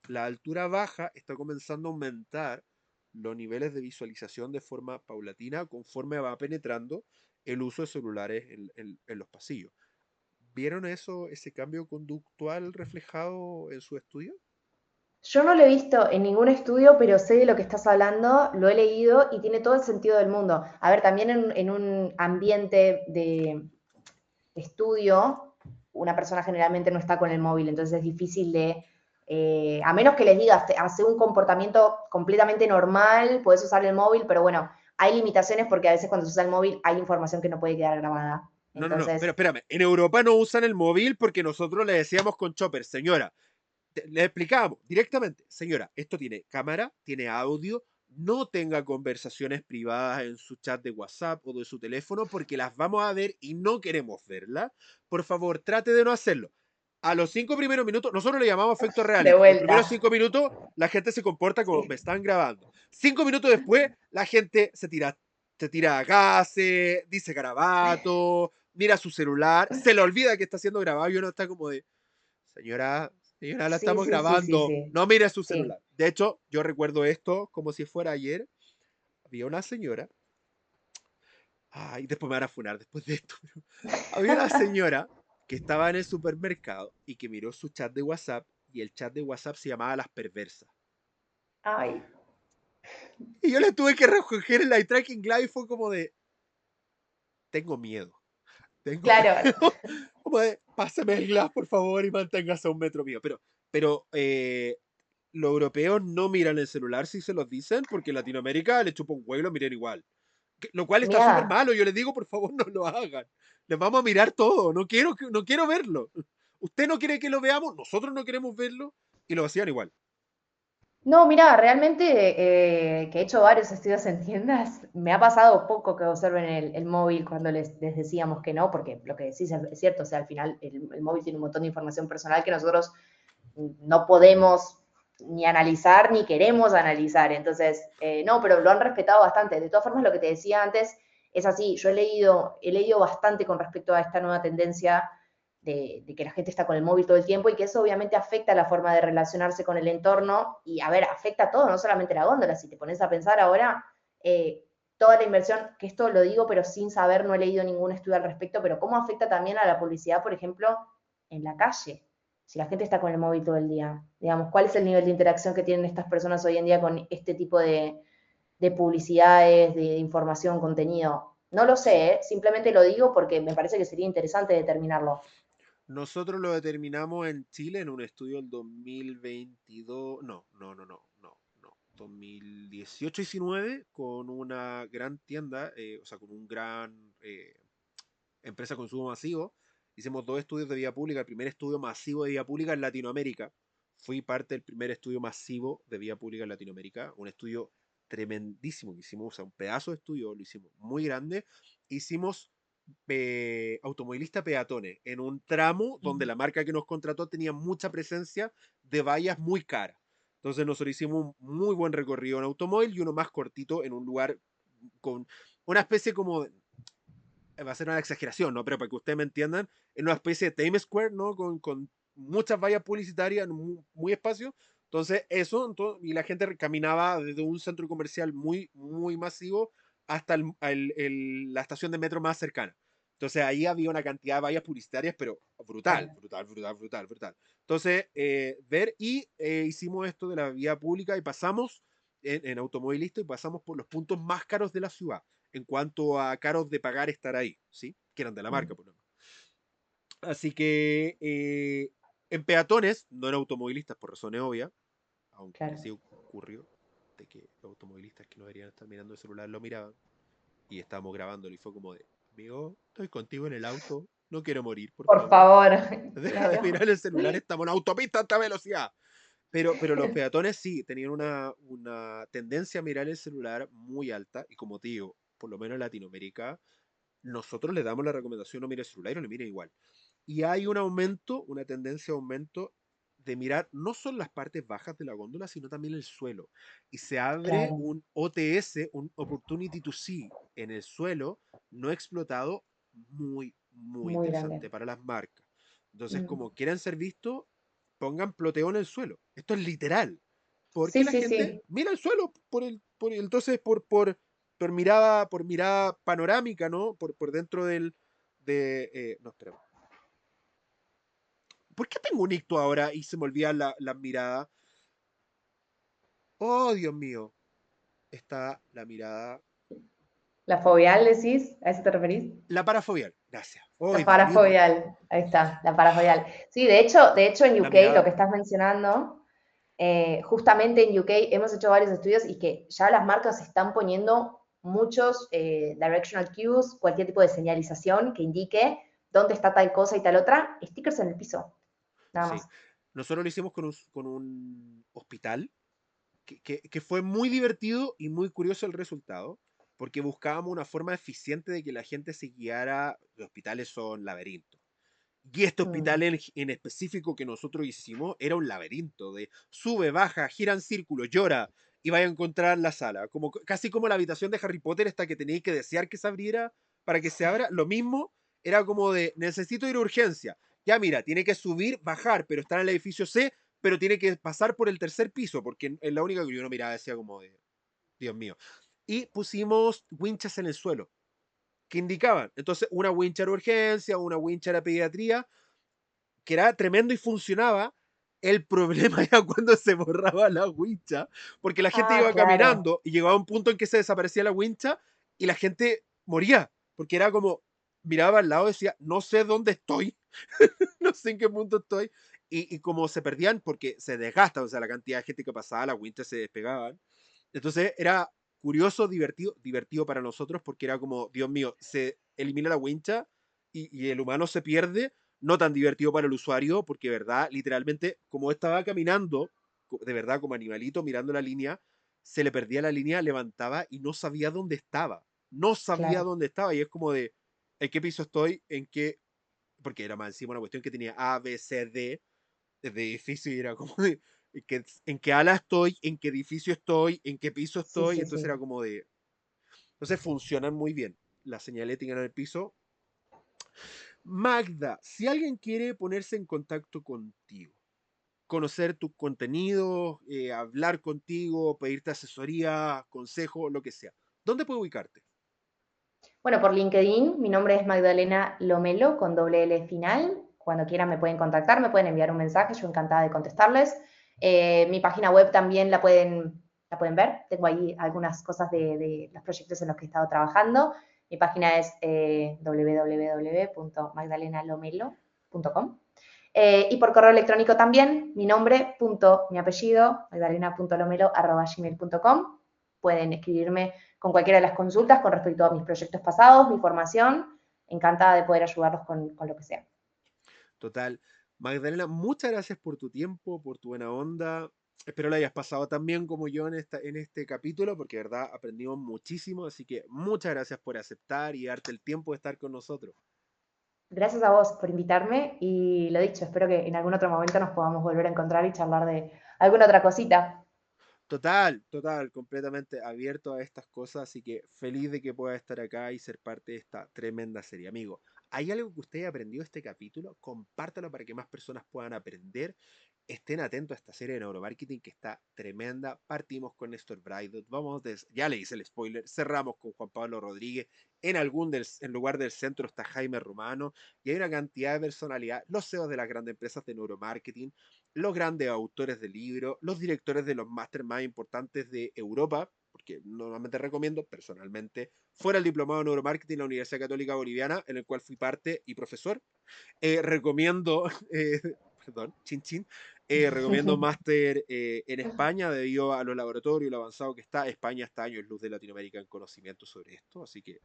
la altura baja está comenzando a aumentar los niveles de visualización de forma paulatina conforme va penetrando el uso de celulares en los pasillos. ¿Vieron eso, ese cambio conductual reflejado en su estudio? Yo no lo he visto en ningún estudio, pero sé de lo que estás hablando, lo he leído y tiene todo el sentido del mundo. A ver, también en un ambiente de estudio, una persona generalmente no está con el móvil, entonces es difícil a menos que les digas, hace un comportamiento completamente normal, puedes usar el móvil, pero bueno, hay limitaciones porque a veces cuando se usa el móvil hay información que no puede quedar grabada. No, pero Entonces, espérame, en Europa no usan el móvil porque nosotros le decíamos con Chopper, señora, le explicábamos directamente, señora, esto tiene cámara, tiene audio, no tenga conversaciones privadas en su chat de WhatsApp o de su teléfono porque las vamos a ver y no queremos verlas. Por favor, trate de no hacerlo. A los 5 primeros minutos, nosotros le llamamos efecto de reality. Los primeros vuelta. 5 minutos, la gente se comporta como me Sí, están grabando. 5 minutos después, la gente se tira gases, dice garabato, mira su celular, se le olvida que está siendo grabado y uno está como de, señora, señora, la sí, estamos sí, sí, sí, grabando, sí. no mire su Sí. celular. De hecho, yo recuerdo esto como si fuera ayer. Había una señora, ay, después me van a funar después de esto, pero había una señora que estaba en el supermercado y que miró su chat de WhatsApp y el chat de WhatsApp se llamaba Las Perversas. Ay, Y yo le tuve que recoger el eye tracking glide y fue como de, tengo miedo. Tengo claro. miedo. Como de, pásame el glass, por favor, y manténgase a 1 metro mío. Pero los europeos no miran el celular si se los dicen, porque en Latinoamérica le chupa un huevo y lo miran igual. Lo cual está súper Mira, malo. Yo les digo, por favor, no lo hagan. Les vamos a mirar todo. No quiero verlo. Usted no quiere que lo veamos, nosotros no queremos verlo, y lo hacían igual. no, mira, realmente que he hecho varios estudios en tiendas, me ha pasado poco que observen el móvil cuando les decíamos que no, porque lo que decís es cierto, o sea, al final el móvil tiene un montón de información personal que nosotros no podemos ni analizar ni queremos analizar. Entonces, no, pero lo han respetado bastante. De todas formas, lo que te decía antes es así. Yo he leído bastante con respecto a esta nueva tendencia de que la gente está con el móvil todo el tiempo y que eso obviamente afecta la forma de relacionarse con el entorno y, a ver, afecta todo, no solamente la góndola. Si te pones a pensar ahora, toda la inversión, que esto lo digo, pero sin saber, no he leído ningún estudio al respecto, pero cómo afecta también a la publicidad, por ejemplo, en la calle si la gente está con el móvil todo el día? Digamos, ¿cuál es el nivel de interacción que tienen estas personas hoy en día con este tipo de publicidades, de información, contenido? No lo Sí. sé, ¿eh? Simplemente lo digo porque me parece que sería interesante determinarlo. Nosotros lo determinamos en Chile en un estudio del 2022, no, 2018-19, con una gran tienda, o sea, con un gran empresa de consumo masivo. Hicimos 2 estudios de vía pública. El primer estudio masivo de vía pública en Latinoamérica. Fui parte del primer estudio masivo de vía pública en Latinoamérica. Un estudio tremendísimo que hicimos, o sea, un pedazo de estudio, lo hicimos muy grande. Hicimos automovilista peatones en un tramo donde la marca que nos contrató tenía mucha presencia de vallas muy caras. Entonces nosotros hicimos un muy buen recorrido en automóvil y uno más cortito en un lugar con una especie como, va a ser una exageración, ¿no? Pero para que ustedes me entiendan, en una especie de Times Square, ¿no? Con muchas vallas publicitarias, muy espacio. Entonces, y la gente caminaba desde un centro comercial muy masivo hasta la estación de metro más cercana. Entonces, ahí había una cantidad de vallas publicitarias, pero brutal, Claro. brutal, brutal, brutal, brutal. Entonces, hicimos esto de la vía pública y pasamos en automovilista y pasamos por los puntos más caros de la ciudad en cuanto a caros de pagar estar ahí, ¿sí? Que eran de la marca, por lo menos. Así que en peatones, no en automovilistas por razones obvias, aunque Claro. sí ocurrió de que los automovilistas que no deberían estar mirando el celular lo miraban y estábamos grabándolo y fue como de, amigo, estoy contigo en el auto, no quiero morir, por Por favor. favor, Deja de claro. mirar el celular, estamos en autopista a alta velocidad. Pero los peatones sí, tenían una tendencia a mirar el celular muy alta y como te digo, por lo menos en Latinoamérica, nosotros le damos la recomendación no mire el celular y no le mire igual. Y hay un aumento, una tendencia de aumento de mirar no solo las partes bajas de la góndola, sino también el suelo. Y se abre Claro, un OTS, un Opportunity to See, en el suelo no explotado, muy muy grande. interesante para las marcas. Entonces, Mm. como quieran ser vistos, pongan ploteo en el suelo. Esto es literal. Porque Sí, la sí, gente sí. mira el suelo entonces por mirada panorámica, ¿no? Por dentro no, espera. ¿Por qué tengo un icto ahora y se me olvida la mirada? Oh, Dios mío. Está la mirada. ¿La fobial decís? ¿A eso te referís? La parafobial. Gracias. Oh, La Dios mío, por Dios. parafobial, ahí está, la parafobial. Sí, de hecho en La UK, lo mirada. que estás mencionando, justamente en UK hemos hecho varios estudios y que ya las marcas están poniendo muchos directional cues, cualquier tipo de señalización que indique dónde está tal cosa y tal otra, stickers en el piso, nada Sí. más. Nosotros lo hicimos con un hospital que fue muy divertido y muy curioso el resultado, porque buscábamos una forma eficiente de que la gente se guiara. Los hospitales son laberintos. Y este Mm, hospital en específico que nosotros hicimos era un laberinto de sube, baja, gira en círculo, llora y vaya a encontrar la sala. Casi como la habitación de Harry Potter, esta que teníais que desear que se abriera para que se abra. Lo mismo era como de necesito ir a urgencia. Ya mira, tiene que subir, bajar, pero está en el edificio C, pero tiene que pasar por el tercer piso, porque es la única que yo no miraba, decía como de Dios mío. Y pusimos winchas en el suelo que indicaban. Entonces, una wincha era urgencia, una wincha era pediatría, que era tremendo y funcionaba. El problema era cuando se borraba la wincha, porque la gente Ah, iba claro, caminando y llegaba a un punto en que se desaparecía la wincha y la gente moría, porque era como, miraba al lado y decía, no sé dónde estoy, no sé en qué punto estoy, y como se perdían, porque se desgasta, o sea, la cantidad de gente que pasaba, las winchas se despegaban. Entonces era curioso, divertido, divertido para nosotros, porque era como, Dios mío, se elimina la wincha y el humano se pierde, no tan divertido para el usuario, porque, de verdad, literalmente, como estaba caminando, de verdad, como animalito, mirando la línea, se le perdía la línea, levantaba y no sabía dónde estaba. No sabía claro. dónde estaba. Y es como de, ¿en qué piso estoy? ¿En qué? Porque era más encima una cuestión que tenía A, B, C, D de edificio y era como de, en qué ala estoy, en qué edificio estoy, en qué piso Sí, estoy. sí, Entonces sí. era como de, entonces funcionan muy bien. La señalética en el piso. Magda, si alguien quiere ponerse en contacto contigo, conocer tus contenidos, hablar contigo, pedirte asesoría, consejo, lo que sea, ¿dónde puedo ubicarte? Bueno, por LinkedIn, mi nombre es Magdalena Lomelo, con doble L final. Cuando quieran me pueden contactar, me pueden enviar un mensaje, yo encantada de contestarles. Mi página web también la pueden ver, tengo ahí algunas cosas de los proyectos en los que he estado trabajando. Mi página es www.magdalenalomelo.com. Y por correo electrónico también, mi nombre, punto, mi apellido, magdalena.lomelo@gmail.com. Pueden escribirme con cualquiera de las consultas con respecto a mis proyectos pasados, mi formación. Encantada de poder ayudarlos con lo que sea. Total. Magdalena, muchas gracias por tu tiempo, por tu buena onda. Espero la hayas pasado tan bien como yo en este capítulo, porque de verdad aprendimos muchísimo. Así que muchas gracias por aceptar y darte el tiempo de estar con nosotros. Gracias a vos por invitarme y lo dicho, espero que en algún otro momento nos podamos volver a encontrar y charlar de alguna otra cosita. Total, total, completamente abierto a estas cosas, así que feliz de que pueda estar acá y ser parte de esta tremenda serie. Amigo, ¿hay algo que usted haya aprendido de este capítulo? Compártalo para que más personas puedan aprender. Estén atentos a esta serie de neuromarketing que está tremenda. Partimos con Néstor Braidot, ya le hice el spoiler, cerramos con Juan Pablo Rodríguez, en lugar del centro está Jaime Romano, y hay una cantidad de personalidad, los CEOs de las grandes empresas de neuromarketing, los grandes autores de libros, los directores de los máster más importantes de Europa, porque normalmente recomiendo personalmente, fuera el diplomado de neuromarketing en la Universidad Católica Boliviana, en el cual fui parte y profesor. Recomiendo, perdón, chin chin, recomiendo máster en España debido a los laboratorios y lo avanzado que está. España está años luz de Latinoamérica en conocimiento sobre esto, así que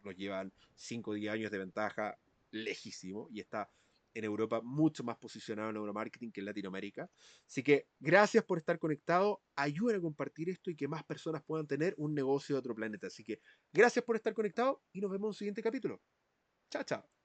nos llevan 5 o 10 años de ventaja lejísimo y está en Europa mucho más posicionado en neuromarketing que en Latinoamérica. Así que gracias por estar conectado, ayuden a compartir esto y que más personas puedan tener un negocio de otro planeta. Así que gracias por estar conectado y nos vemos en un siguiente capítulo. Chao, chao.